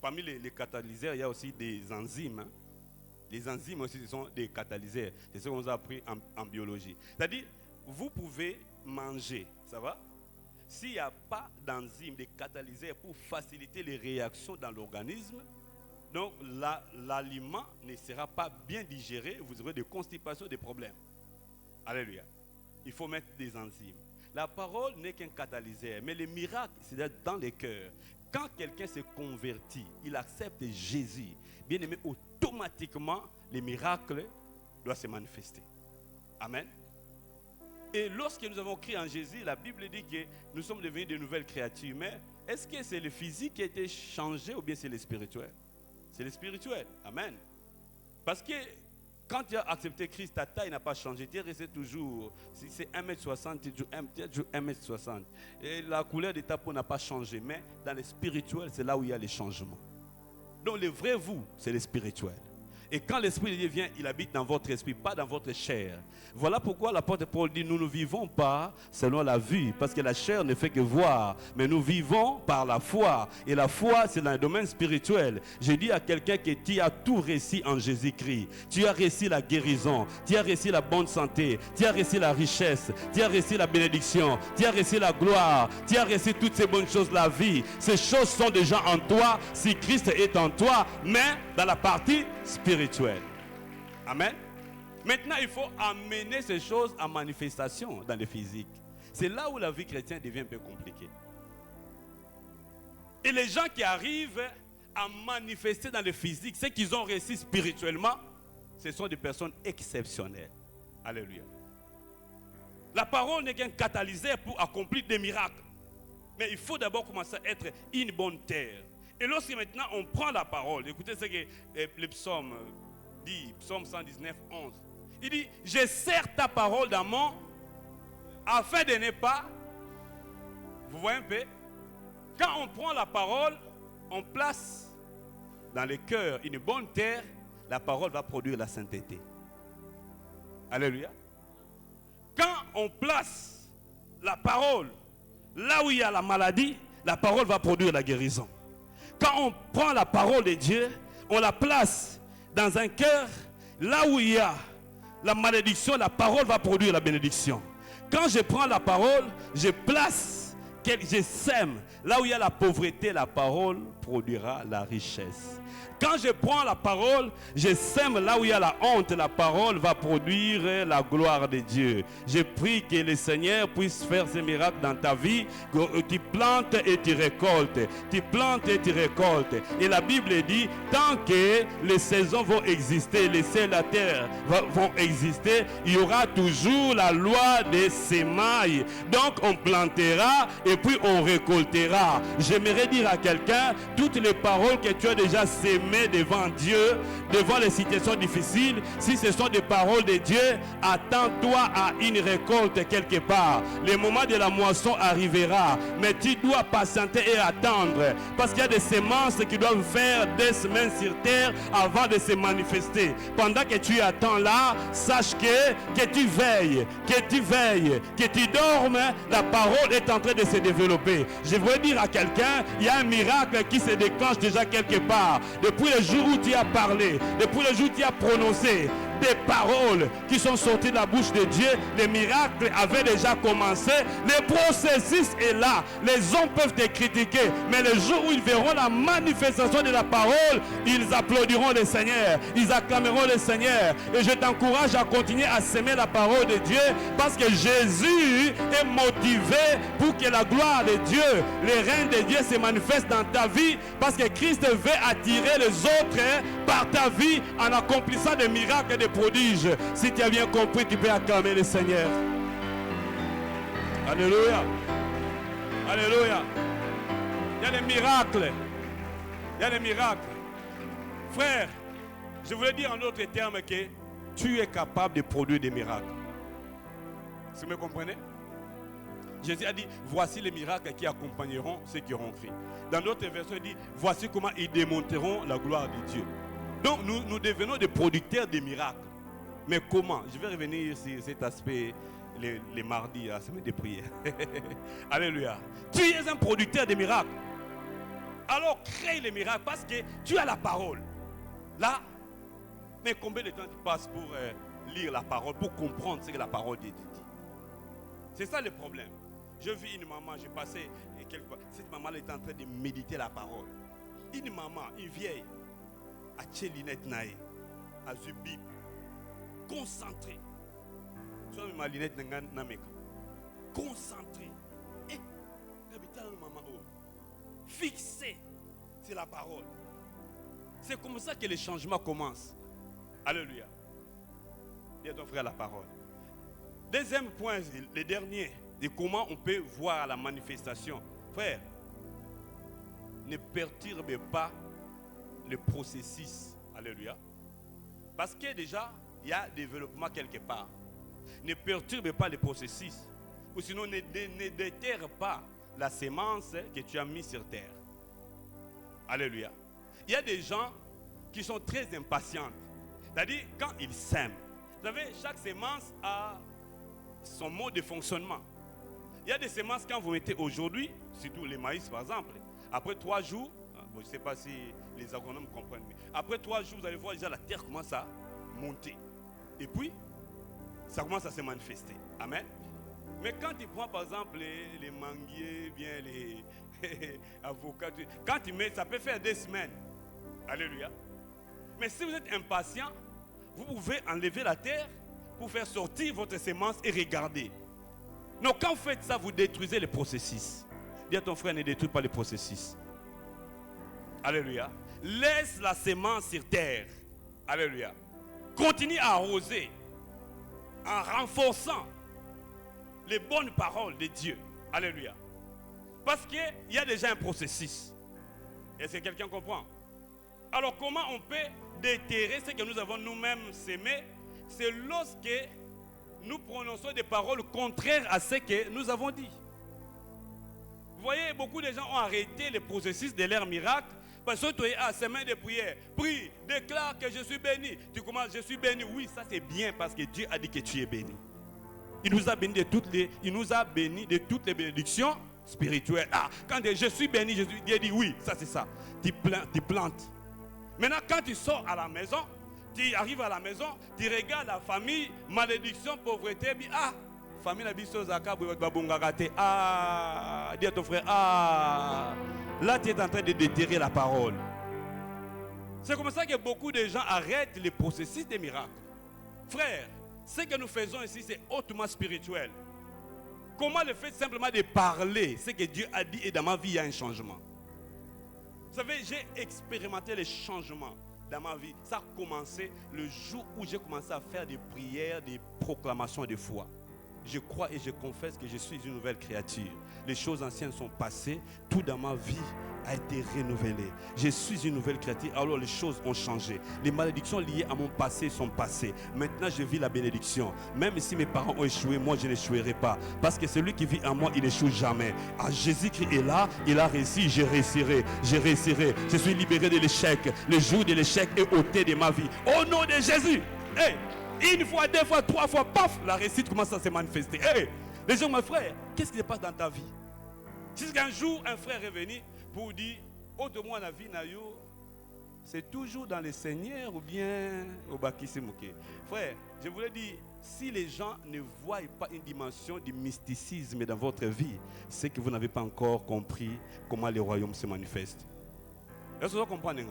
parmi les catalyseurs, il y a aussi des enzymes. Hein. Les enzymes aussi, ce sont des catalyseurs. C'est ce qu'on nous a appris en biologie. C'est-à-dire, vous pouvez manger, ça va? S'il n'y a pas d'enzymes, de catalyseurs pour faciliter les réactions dans l'organisme, donc l'aliment ne sera pas bien digéré, vous aurez des constipations, des problèmes. Alléluia. Il faut mettre des enzymes. La parole n'est qu'un catalyseur, mais le miracle, c'est dans les cœurs. Quand quelqu'un se convertit, il accepte Jésus, bien aimé, automatiquement, les miracles doivent se manifester. Amen. Et lorsque nous avons crié en Jésus, la Bible dit que nous sommes devenus de nouvelles créatures. Mais est-ce que c'est le physique qui a été changé ou bien c'est le spirituel? C'est le spirituel. Amen. Parce que quand tu as accepté Christ, ta taille n'a pas changé. Tu es resté toujours, si c'est 1m60, tu es toujours 1m60. Et la couleur de ta peau n'a pas changé. Mais dans le spirituel, c'est là où il y a les changements. Donc le vrai vous, c'est le spirituel. Et quand l'Esprit de Dieu vient, il habite dans votre esprit, pas dans votre chair. Voilà pourquoi l'apôtre Paul dit, nous ne vivons pas selon la vue, parce que la chair ne fait que voir, mais nous vivons par la foi. Et la foi, c'est dans le domaine spirituel. Je dis à quelqu'un que tu as tout réussi en Jésus-Christ. Tu as réussi la guérison, tu as réussi la bonne santé, tu as réussi la richesse, tu as réussi la bénédiction, tu as réussi la gloire, tu as réussi toutes ces bonnes choses, la vie. Ces choses sont déjà en toi, si Christ est en toi, mais dans la partie spirituelle. Amen. Maintenant, il faut amener ces choses en manifestation dans le physique. C'est là où la vie chrétienne devient un peu compliquée. Et les gens qui arrivent à manifester dans le physique, ce qu'ils ont réussi spirituellement, ce sont des personnes exceptionnelles. Alléluia. La parole n'est qu'un catalyseur pour accomplir des miracles. Mais il faut d'abord commencer à être une bonne terre. Et lorsque maintenant on prend la parole, écoutez ce que le psaume dit, psaume 119, 11. Il dit, je serre ta parole dans mon, afin de ne pas, vous voyez un peu, quand on prend la parole, on place dans le cœur une bonne terre, la parole va produire la sainteté. Alléluia. Quand on place la parole là où il y a la maladie, la parole va produire la guérison. Quand on prend la parole de Dieu, on la place dans un cœur, là où il y a la malédiction, la parole va produire la bénédiction. Quand je prends la parole, je place, je sème, là où il y a la pauvreté, la parole produira la richesse. Quand je prends la parole, je sème là où il y a la honte, la parole va produire la gloire de Dieu. Je prie que le Seigneur puisse faire ces miracles dans ta vie, que tu plantes et tu récoltes. Tu plantes et tu récoltes. Et la Bible dit, tant que les saisons vont exister, les cieux et la terre vont exister, il y aura toujours la loi des semailles. Donc on plantera et puis on récoltera. J'aimerais dire à quelqu'un, toutes les paroles que tu as déjà sémées devant Dieu, devant les situations difficiles, si ce sont des paroles de Dieu, attends-toi à une récolte quelque part. Le moment de la moisson arrivera, mais tu dois patienter et attendre, parce qu'il y a des semences qui doivent faire des semaines sur terre avant de se manifester. Pendant que tu attends là, sache que tu veilles, que tu dormes, la parole est en train de se développer. Je veux dire à quelqu'un, il y a un miracle qui se déclenche déjà quelque part. Depuis le jour où tu as parlé, depuis le jour où tu as prononcé des paroles qui sont sorties de la bouche de Dieu, les miracles avaient déjà commencé. Le processus est là. Les hommes peuvent te critiquer, mais le jour où ils verront la manifestation de la parole, ils applaudiront le Seigneur, ils acclameront le Seigneur. Et je t'encourage à continuer à s'aimer la parole de Dieu, parce que Jésus est motivé pour que la gloire de Dieu, le règne de Dieu se manifeste dans ta vie, parce que Christ veut attirer les autres par ta vie en accomplissant des miracles et des prodiges. Si tu as bien compris, tu peux acclamer le Seigneur. Alléluia. Alléluia. Il y a des miracles. Il y a des miracles. Frère, je voulais dire en d'autres termes que tu es capable de produire des miracles. Vous me comprenez? Jésus a dit, voici les miracles qui accompagneront ceux qui auront cru. Dans d'autres versions, il dit, voici comment ils démontreront la gloire de Dieu. Donc nous devenons des producteurs de miracles. Mais comment? Je vais revenir sur cet aspect les mardis, la semaine de prière. Alléluia. Tu es un producteur de miracles. Alors crée les miracles, parce que tu as la parole. Là, mais combien de temps tu passes pour lire la parole, pour comprendre ce que la parole de Dieu dit? C'est ça le problème. Je vis une maman, j'ai passé quelques fois. Cette maman est en train de méditer la parole. Une maman, une vieille, à Tchelinette Naé, à Zubib, concentrée. Soit ma lunette n'a pas concentrée. Et l'habitant de maman, fixé sur la parole. C'est comme ça que les changements commencent. Alléluia. Dis à ton frère la parole. Deuxième point, le dernier, de comment on peut voir la manifestation. Frère, ne perturbe pas le processus. Alléluia. Parce que déjà, il y a développement quelque part. Ne perturbe pas le processus. Ou sinon, ne déterre pas la sémence que tu as mise sur terre. Alléluia. Il y a des gens qui sont très impatients. C'est-à-dire, quand il sème, vous savez, chaque semence a son mode de fonctionnement. Il y a des semences, quand vous mettez aujourd'hui, surtout les maïs par exemple, après 3 jours, bon, je ne sais pas si les agronomes comprennent, mais après 3 jours, vous allez voir déjà la terre commence à monter. Et puis, ça commence à se manifester. Amen. Mais quand tu prends par exemple les manguiers, bien les avocats, quand tu mets, ça peut faire des semaines. Alléluia. Mais si vous êtes impatient, vous pouvez enlever la terre pour faire sortir votre semence et regarder. Donc quand vous faites ça, vous détruisez le processus. Dis à ton frère, ne détruis pas le processus. Alléluia. Laisse la semence sur terre. Alléluia. Continue à arroser en renforçant les bonnes paroles de Dieu. Alléluia. Parce qu'il y a déjà un processus. Est-ce que quelqu'un comprend? Alors comment on peut déterrer ce que nous avons nous-mêmes sémé? C'est lorsque nous prononçons des paroles contraires à ce que nous avons dit. Vous voyez, beaucoup de gens ont arrêté le processus de leur miracle parce que tu es à semaine de prière. Prie, déclare que je suis béni. Tu commences, je suis béni. Oui, ça c'est bien parce que Dieu a dit que tu es béni. Il nous a béni de toutes les bénédictions spirituelles. Ah, quand je suis béni, Dieu dit oui, ça c'est ça. Tu plantes. Maintenant, quand tu sors à la maison, tu arrives à la maison, tu regardes la famille, malédiction, pauvreté, ah, famille la biso zaka babungagate. Ah, dis à ton frère, ah, là tu es en train de déterrer la parole. C'est comme ça que beaucoup de gens arrêtent le processus des miracles. Frère, ce que nous faisons ici, c'est hautement spirituel. Comment le fait simplement de parler, ce que Dieu a dit et dans ma vie, il y a un changement. Vous savez, j'ai expérimenté les changements dans ma vie. Ça a commencé le jour où j'ai commencé à faire des prières, des proclamations de foi. Je crois et je confesse que je suis une nouvelle créature. Les choses anciennes sont passées, tout dans ma vie a été renouvelé. Je suis une nouvelle créature, alors les choses ont changé. Les malédictions liées à mon passé sont passées. Maintenant, je vis la bénédiction. Même si mes parents ont échoué, moi, je n'échouerai pas. Parce que celui qui vit en moi, il n'échoue jamais. Ah, Jésus-Christ est là, il a réussi, je réussirai. Je réussirai. Je suis libéré de l'échec. Le jour de l'échec est ôté de ma vie. Au nom de Jésus. Hey, une fois, 2 fois, 3 fois, paf, la réussite commence à se manifester. Hey, les gens, mon frère, qu'est-ce qui se passe dans ta vie? Jusqu'un jour, un frère est venu pour dire, autrement la vie, c'est toujours dans le Seigneur ou bien au Bakisimouké. Frère, je voulais dire, si les gens ne voient pas une dimension du mysticisme dans votre vie, c'est que vous n'avez pas encore compris comment le royaume se manifeste. Est-ce que vous comprenez?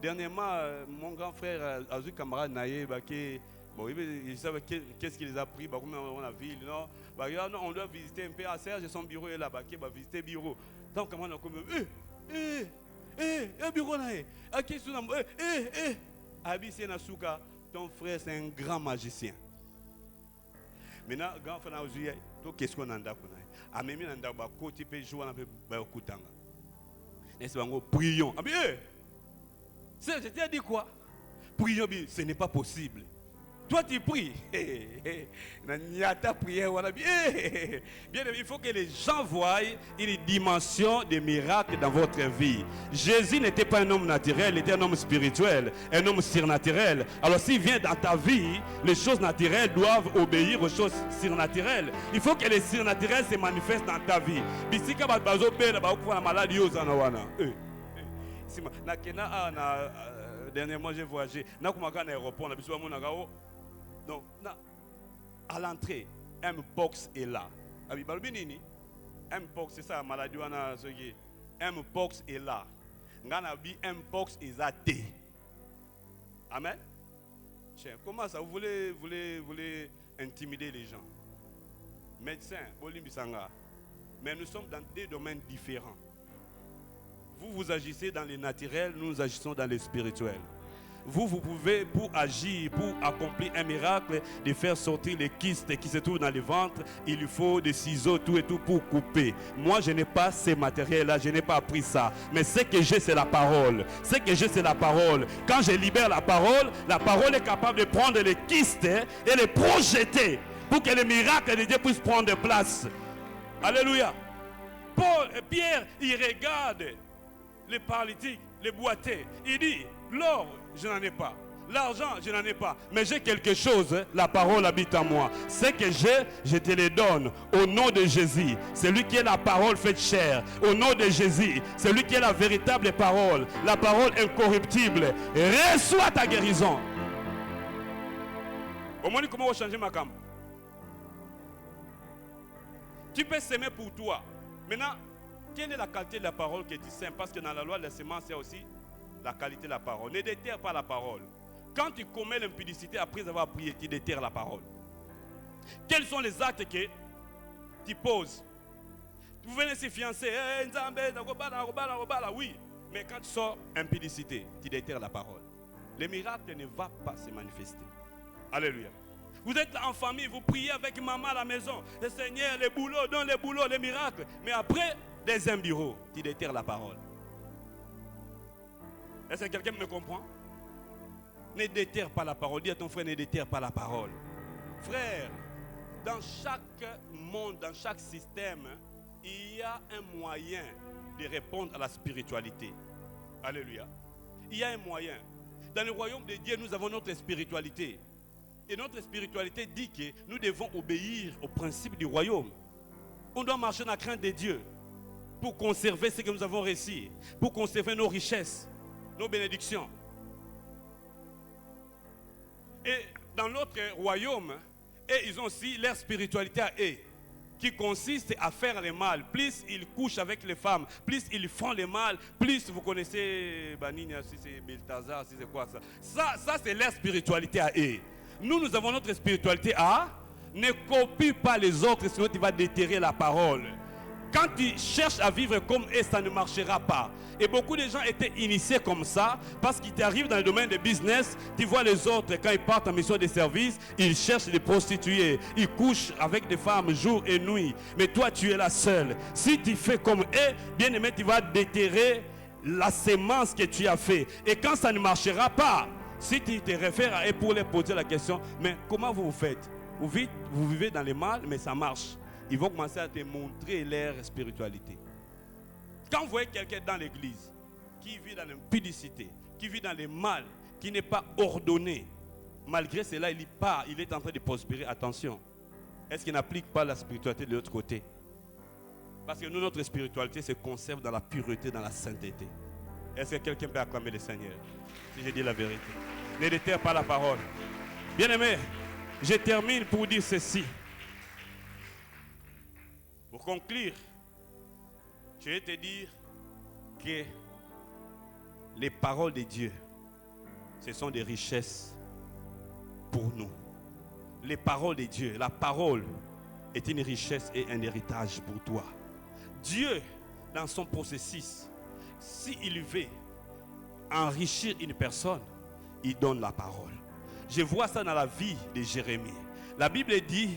Dernièrement, mon grand frère a vu camarade Naye, bon, il savait qu'est-ce qu'il les a pris, comment on a vu, non, on doit visiter un peu à Serge, son bureau est là, va visiter le bureau. Donc, comment on a comme, un bureau là, Abissé Nasuka, ton frère c'est un grand magicien. Maintenant, grand frère a dit, qu'est-ce qu'on a dans a même dans le côté, peut jouer un peu de n'est-ce pas, prions. Ah bien, je t'ai dit quoi? Prions, ce n'est pas possible. Toi tu pries. Bien, il faut que les gens voient une dimension de miracle dans votre vie. Jésus n'était pas un homme naturel, il était un homme spirituel, un homme surnaturel. Alors s'il vient dans ta vie, les choses naturelles doivent obéir aux choses surnaturelles. Il faut que les surnaturels se manifestent dans ta vie. Dernièrement j'ai voyagé. Donc, à l'entrée, un box est là. Un box, c'est ça, maladie, un box est là. Un box est à thé. Amen. Comment ça, vous voulez intimider les gens? Médecin, mais nous sommes dans 2 domaines différents. Vous agissez dans le naturel, nous agissons dans le spirituel. Vous pouvez, pour agir, pour accomplir un miracle, de faire sortir les kystes qui se trouvent dans le ventre, il lui faut des ciseaux, tout et tout pour couper. Moi, je n'ai pas ces matériels-là, je n'ai pas appris ça. Mais ce que j'ai, c'est la parole. Ce que j'ai, c'est la parole. Quand je libère la parole est capable de prendre les kystes et les projeter pour que le miracle de Dieu puisse prendre place. Alléluia. Pierre, il regarde les paralytiques, les boiteux. Il dit, l'or, je n'en ai pas. L'argent, je n'en ai pas. Mais j'ai quelque chose, la parole habite en moi. Ce que j'ai, je te le donne. Au nom de Jésus. C'est lui qui est la parole faite chair. Au nom de Jésus. C'est lui qui est la véritable parole. La parole incorruptible. Reçois ta guérison. Au moins, comment on va changer ma cam? Tu peux s'aimer pour toi. Maintenant, quelle est la qualité de la parole que tu sèmes? Parce que dans la loi de la semence, il y a aussi la qualité de la parole. Ne déterre pas la parole. Quand tu commets l'impudicité après avoir prié, tu déterres la parole. Quels sont les actes que tu poses? Vous venez se fiancer. Oui. Mais quand tu sors impudicité, tu déterres la parole. Le miracle ne va pas se manifester. Alléluia. Vous êtes là en famille, vous priez avec maman à la maison. Le Seigneur, les boulots, donne les boulots, les miracles. Mais après, deuxième bureau, tu déterres la parole. Est-ce que quelqu'un me comprend? Ne déterre pas la parole. Dis à ton frère, ne déterre pas la parole. Frère, dans chaque monde, dans chaque système, il y a un moyen de répondre à la spiritualité. Alléluia. Il y a un moyen. Dans le royaume de Dieu, nous avons notre spiritualité. Et notre spiritualité dit que nous devons obéir aux principes du royaume. On doit marcher dans la crainte de Dieu pour conserver ce que nous avons reçu, pour conserver nos richesses, nos bénédictions. Et dans notre royaume, et ils ont aussi leur spiritualité à eux, qui consiste à faire le mal. Plus ils couchent avec les femmes, plus ils font le mal, plus vous connaissez Banini, si c'est Beltazar, si c'est quoi ça. Ça c'est leur spiritualité à eux. Nous avons notre spiritualité à ne copie pas les autres, sinon tu vas déterrer la parole. Quand tu cherches à vivre comme eux, ça ne marchera pas. Et beaucoup de gens étaient initiés comme ça, parce qu'ils t'arrivent dans le domaine de business, tu vois les autres, quand ils partent en mission de service, ils cherchent des prostituées, ils couchent avec des femmes jour et nuit. Mais toi, tu es la seule. Si tu fais comme eux, bien aimé, tu vas déterrer la sémence que tu as fait. Et quand ça ne marchera pas, si tu te réfères à eux pour leur poser la question, mais comment vous faites? Vous vivez dans le mal, mais ça marche. Ils vont commencer à te montrer leur spiritualité. Quand vous voyez quelqu'un dans l'église qui vit dans l'impudicité, qui vit dans le mal, qui n'est pas ordonné, malgré cela, il est en train de prospérer. Attention, est-ce qu'il n'applique pas la spiritualité de l'autre côté? Parce que nous, notre spiritualité se conserve dans la pureté, dans la sainteté. Est-ce que quelqu'un peut acclamer le Seigneur? Si je dis la vérité. Ne déterre pas la parole. Bien-aimé, je termine pour dire ceci. Pour conclure, je vais te dire que les paroles de Dieu, ce sont des richesses pour nous. Les paroles de Dieu, la parole est une richesse et un héritage pour toi. Dieu, dans son processus, s'il veut enrichir une personne, il donne la parole. Je vois ça dans la vie de Jérémie. La Bible dit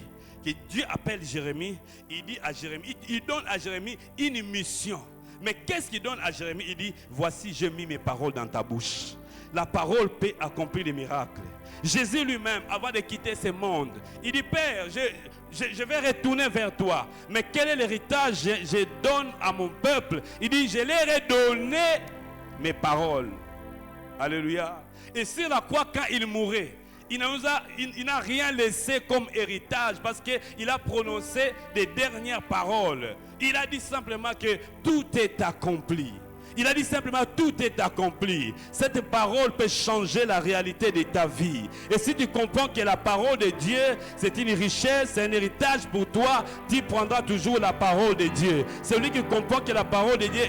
que Dieu appelle Jérémie, il dit à Jérémie, il donne à Jérémie une mission. Mais qu'est-ce qu'il donne à Jérémie? Il dit, voici, j'ai mis mes paroles dans ta bouche. La parole peut accomplir des miracles. Jésus lui-même, avant de quitter ce monde, il dit, Père, je vais retourner vers toi. Mais quel est l'héritage que je donne à mon peuple? Il dit, je leur ai donné mes paroles. Alléluia. Et sur la croix, quand il mourait, il n'a rien laissé comme héritage parce qu'il a prononcé des dernières paroles. Il a dit simplement que tout est accompli. Il a dit simplement tout est accompli. Cette parole peut changer la réalité de ta vie. Et si tu comprends que la parole de Dieu, c'est une richesse, c'est un héritage pour toi, tu prendras toujours la parole de Dieu. Celui qui comprend que la parole de Dieu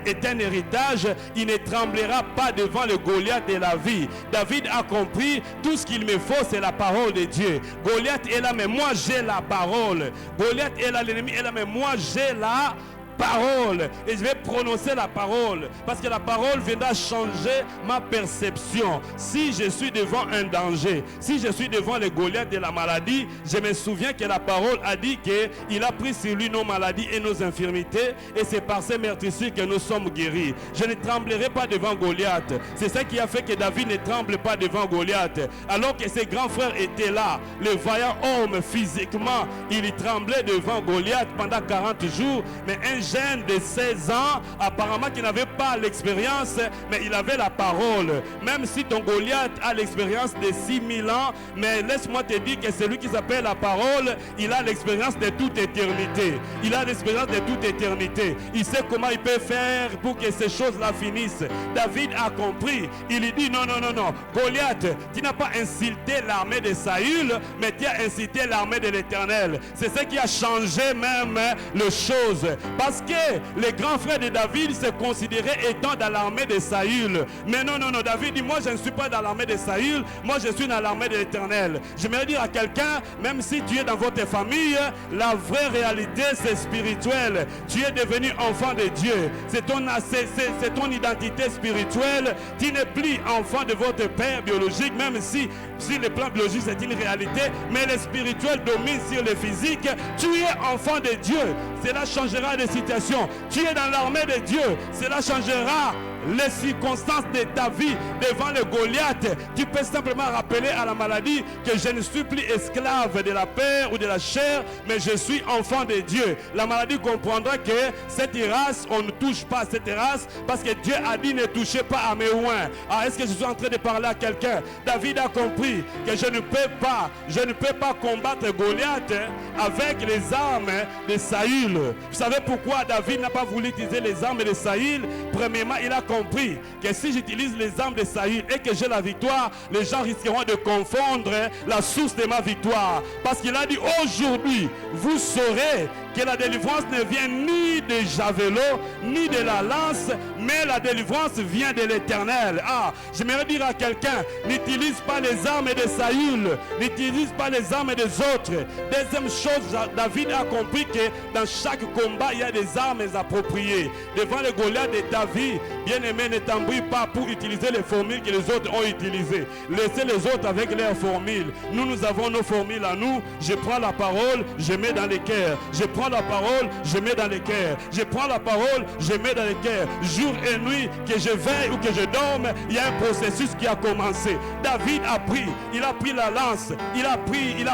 est un héritage, il ne tremblera pas devant le Goliath de la vie. David a compris, tout ce qu'il me faut, c'est la parole de Dieu. Goliath est là, mais moi j'ai la parole. Goliath est là, l'ennemi est là, mais moi j'ai la parole. Et je vais prononcer la parole parce que la parole viendra changer ma perception. Si je suis devant un danger, si je suis devant le Goliath de la maladie, je me souviens que la parole a dit qu'il a pris sur lui nos maladies et nos infirmités, et c'est par ces meurtrissures que nous sommes guéris. Je ne tremblerai pas devant Goliath. C'est ça qui a fait que David ne tremble pas devant Goliath, alors que ses grands frères étaient là. Le vaillant homme, physiquement, il tremblait devant Goliath pendant 40 jours, mais un jeune de 16 ans, apparemment qui n'avait pas l'expérience, mais il avait la parole. Même si ton Goliath a l'expérience de 6000 ans, mais laisse-moi te dire que celui qui s'appelle la parole, il a l'expérience de toute éternité. Il a l'expérience de toute éternité. Il sait comment il peut faire pour que ces choses-là finissent. David a compris. Il lui dit non, non, non, non. Goliath, tu n'as pas insulté l'armée de Saül, mais tu as incité l'armée de l'Éternel. C'est ce qui a changé même les choses. Parce que les grands frères de David se considéraient étant dans l'armée de Saül. Mais non, non, non. David dit, moi je ne suis pas dans l'armée de Saül, moi je suis dans l'armée de l'Éternel. J'aimerais dire à quelqu'un, même si tu es dans votre famille, la vraie réalité c'est spirituel. Tu es devenu enfant de Dieu. C'est ton identité spirituelle. Tu n'es plus enfant de votre père biologique, même si sur le plan biologique c'est une réalité, mais le spirituel domine sur le physique. Tu es enfant de Dieu. Cela changera les situations. Tu es dans l'armée de Dieu. Cela changera les circonstances de ta vie devant le Goliath. Tu peux simplement rappeler à la maladie que je ne suis plus esclave de la peur ou de la chair, mais je suis enfant de Dieu. La maladie comprendra que cette race, on ne touche pas à cette race parce que Dieu a dit ne touchez pas à mes oins. Alors est-ce que je suis en train de parler à quelqu'un? David a compris que je ne peux pas combattre Goliath avec les armes de Saül. Vous savez pourquoi David n'a pas voulu utiliser les armes de Saül? Premièrement, il a compris que si j'utilise les armes de Saül et que j'ai la victoire, les gens risqueront de confondre la source de ma victoire. Parce qu'il a dit aujourd'hui, vous saurez que la délivrance ne vient ni de javelot, ni de la lance, mais la délivrance vient de l'Éternel. Ah, j'aimerais dire à quelqu'un, n'utilise pas les armes de Saül, n'utilise pas les armes des autres. Deuxième chose, David a compris que dans chaque combat, il y a des armes appropriées. Devant le Goliath de ta vie, bien-aimé, ne t'embrouille pas pour utiliser les formules que les autres ont utilisées. Laissez les autres avec leurs formules. Nous avons nos formules à nous. Je prends la parole, je mets dans les cœurs. Je prends la parole, je mets dans les cœurs. Je prends la parole, je mets dans les cœurs. Jour et nuit, que je veille ou que je dorme, il y a un processus qui a commencé. David a pris, il a pris la lance, il a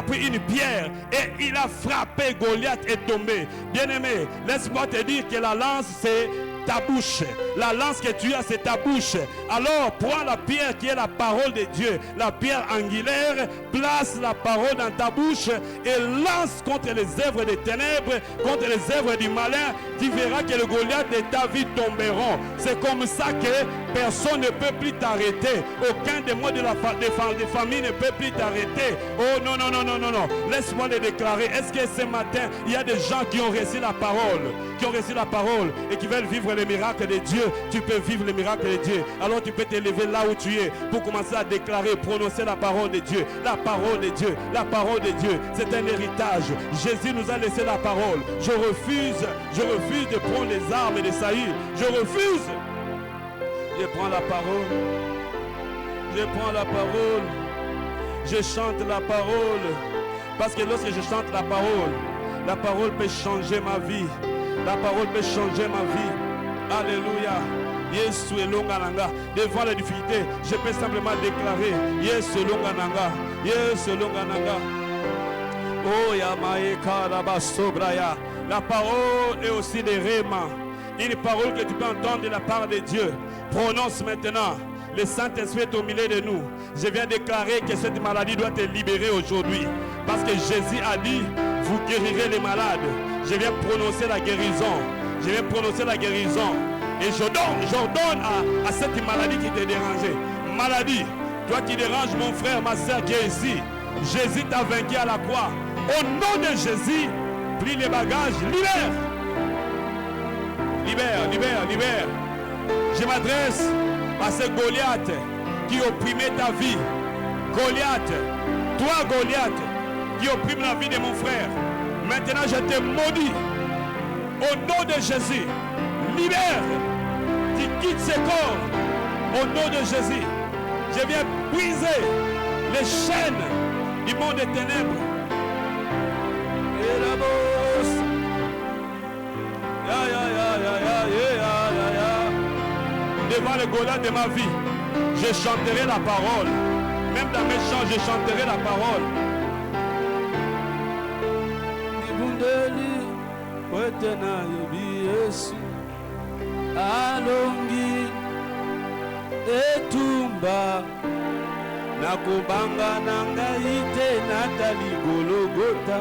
pris une pierre et il a frappé. Goliath est tombé. Bien-aimé, laisse-moi te dire que la lance c'est ta bouche. La lance que tu as, c'est ta bouche. Alors, prends la pierre qui est la parole de Dieu, la pierre angulaire, place la parole dans ta bouche et lance contre les œuvres des ténèbres, contre les œuvres du malin. Tu verras que le Goliath de ta vie tomberont. C'est comme ça que personne ne peut plus t'arrêter. Aucun des mots de la famille ne peut plus t'arrêter. Oh non, non, non, non, non, non. Laisse-moi le déclarer. Est-ce que ce matin, il y a des gens qui ont reçu la parole, et qui veulent vivre les miracles de Dieu? Tu peux vivre les miracles de Dieu. Alors tu peux te lever là où tu es pour commencer à déclarer, prononcer la parole de Dieu. La parole de Dieu, la parole de Dieu, c'est un héritage. Jésus nous a laissé la parole. Je refuse de prendre les armes de Saül. Je refuse. Je prends la parole. Je prends la parole. Je chante la parole. Parce que lorsque je chante la parole peut changer ma vie. La parole peut changer ma vie. Alléluia. Yesu elongananga. Devant les difficultés, je peux simplement déclarer Yesu elongananga. Yesu elongananga. Oh yamaeka rabasobraya. La parole est aussi des réma. Une parole que tu peux entendre de la part de Dieu. Prononce maintenant. Le Saint-Esprit est au milieu de nous. Je viens déclarer que cette maladie doit être libérée aujourd'hui. Parce que Jésus a dit, vous guérirez les malades. Je viens prononcer la guérison. Je viens prononcer la guérison. Et j'ordonne à cette maladie qui t'est dérangée. Maladie, toi qui déranges mon frère, ma soeur qui est ici. Jésus t'a vaincu à la croix. Au nom de Jésus, plie les bagages, libère. Libère, libère, libère. Je m'adresse à ce Goliath qui opprimait ta vie. Goliath, toi Goliath, qui opprime la vie de mon frère. Maintenant je te maudis. Au nom de Jésus, libère. Tu quittes ce corps. Au nom de Jésus, je viens briser les chaînes du monde des ténèbres. Et la bosse. Devant le Goliath de ma vie, je chanterai la parole. Même dans mes chants, je chanterai la parole. Yesu alongi etumba nakobanga na ngai te natali Golgotha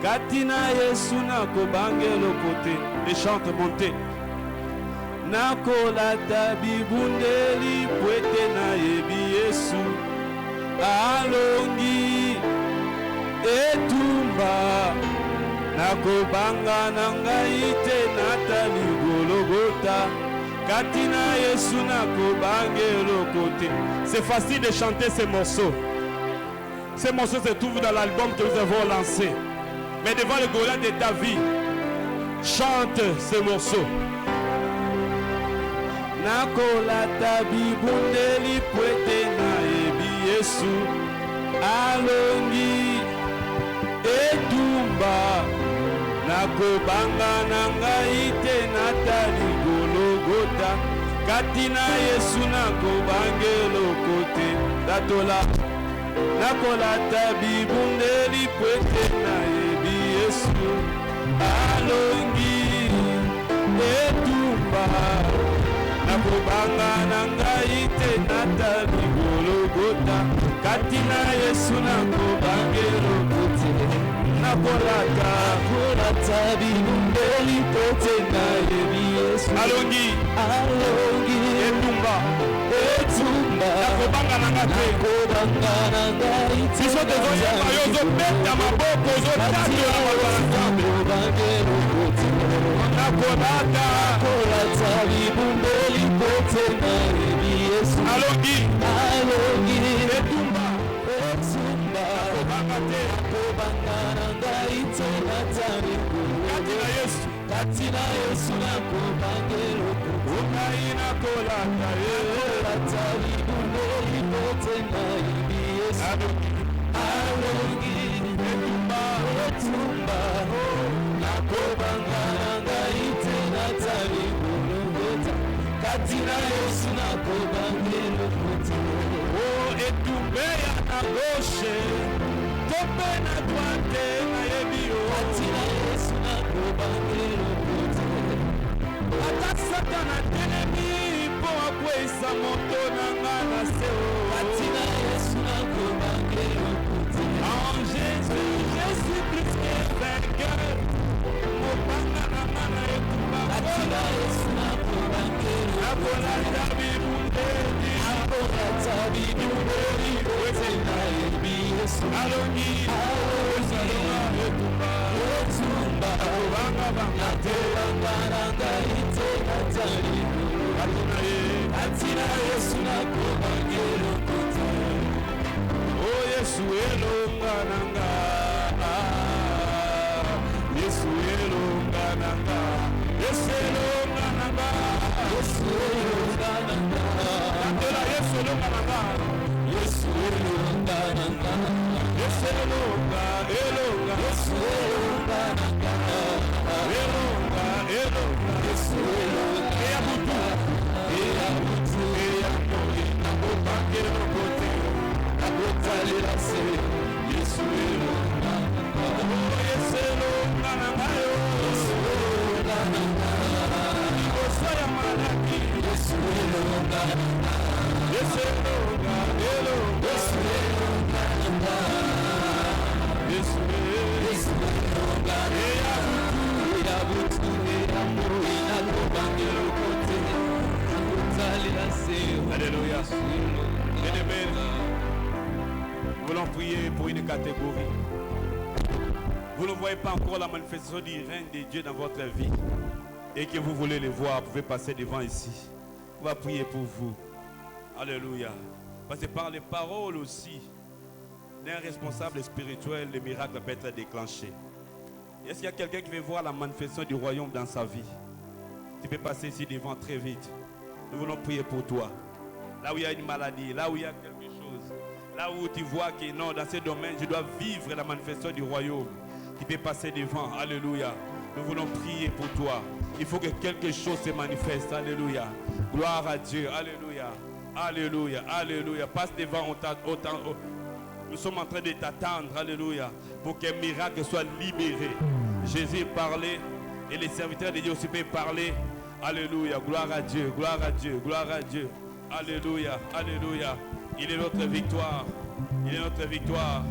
kati na Yesu nakobanga eloko te. Les chantes montez. Nakolata bibundeli po ete nayebi Yesu alongi etumba nakobanga na ngai te natali Golgotha kati na Yesu nakobanga eloko te. C'est facile de chanter ces morceaux. Ces morceaux se trouvent dans l'album que nous avons lancé. Mais devant le Goliath de ta vie, chante ces morceaux. Nakolata bibundeli po ete nayebi Yesu alongi etumba nakobanga na ngai te natali Golgotha kati na Yesu nakobanga eloko te. Datola nakolata bibundeli po ete nayebi Yesu alongi etumba nakobanga na ngai te natali Golgotha kati na Yesu nakobanga eloko te. Nakolata bibundeli po ete nayebi Yesu alongi etumba nakobanga na ngai te. Biso tozoyeba yo ozobeta maboko ozotatola nakolata bibumbeli po ete nayebi Yesu alongi etumba nakobanga te nakobanga na ngai te natali kati na Yesu nakobanga eloko ngai nakolata bibumbeli po ete nayebi Yesu alongi etumba nakobanga na ngai te natali Golgotha kati na Yesu nakobanga eloko te. Oh, etumbe ya na gauche tope na droite nayebi yo kati na Yesu nakobanga eloko te. ata Satana atelemi mpo akweyisa moto na nga na se kati na Yesu nakobanga eloko te. En Jésus, je suis plus que vainqueur. Mopanga na nga na etumba kati na Yesu nakobanga eloko te. nakolata bibundeli po ete nayebi Yesu alongi etumba nakobanga na ngai te natali kati na Yesu nakobanga eloko te. Oh Yesu elonga na nga, Yesu elonga na nga, Yesu elonga na nga, Yesu elonga na nga, Natela Yesu elonga na nga, Yesu elonga na nga, Yesu elonga, elonga, Yesu elonga na nga, elonga, elonga, Yesu elonga eya butu, eya moi, nakobanga eloko te, nakotalela se, Yesu elonga na nga, oh Yesu elonga na nga yo, Yesu elonga na nga, liboso ya malaki, Yesu elonga na nga, Yesu elonga, elonga, Yesu elonga na nga, Yesu elonga na nga, eya butu eya moi nakobanga eloko te, nakotalela se, Alléluia. Yesu elonga na nga. Nous voulons prier pour une catégorie. Vous ne voyez pas encore la manifestation du règne de Dieu dans votre vie et que vous voulez le voir, vous pouvez passer devant ici. On va prier pour vous. Alléluia. Parce que par les paroles aussi d'un responsable spirituel, le miracle peut être déclenché. Est-ce qu'il y a quelqu'un qui veut voir la manifestation du royaume dans sa vie? Tu peux passer ici devant très vite. Nous voulons prier pour toi. Là où il y a une maladie, là où il y a quelque chose, là où tu vois que non, dans ce domaine, je dois vivre la manifestation du royaume. Tu peux passer devant. Alléluia. Nous voulons prier pour toi. Il faut que quelque chose se manifeste. Alléluia. Gloire à Dieu. Alléluia. Alléluia. Alléluia. Passe devant. Nous sommes en train de t'attendre. Alléluia. Pour qu'un miracle soit libéré. Jésus parlait Et les serviteurs de Dieu aussi peuvent parler. Alléluia, gloire à Dieu, gloire à Dieu, gloire à Dieu. Alléluia, alléluia. Il est notre victoire. Il est notre victoire.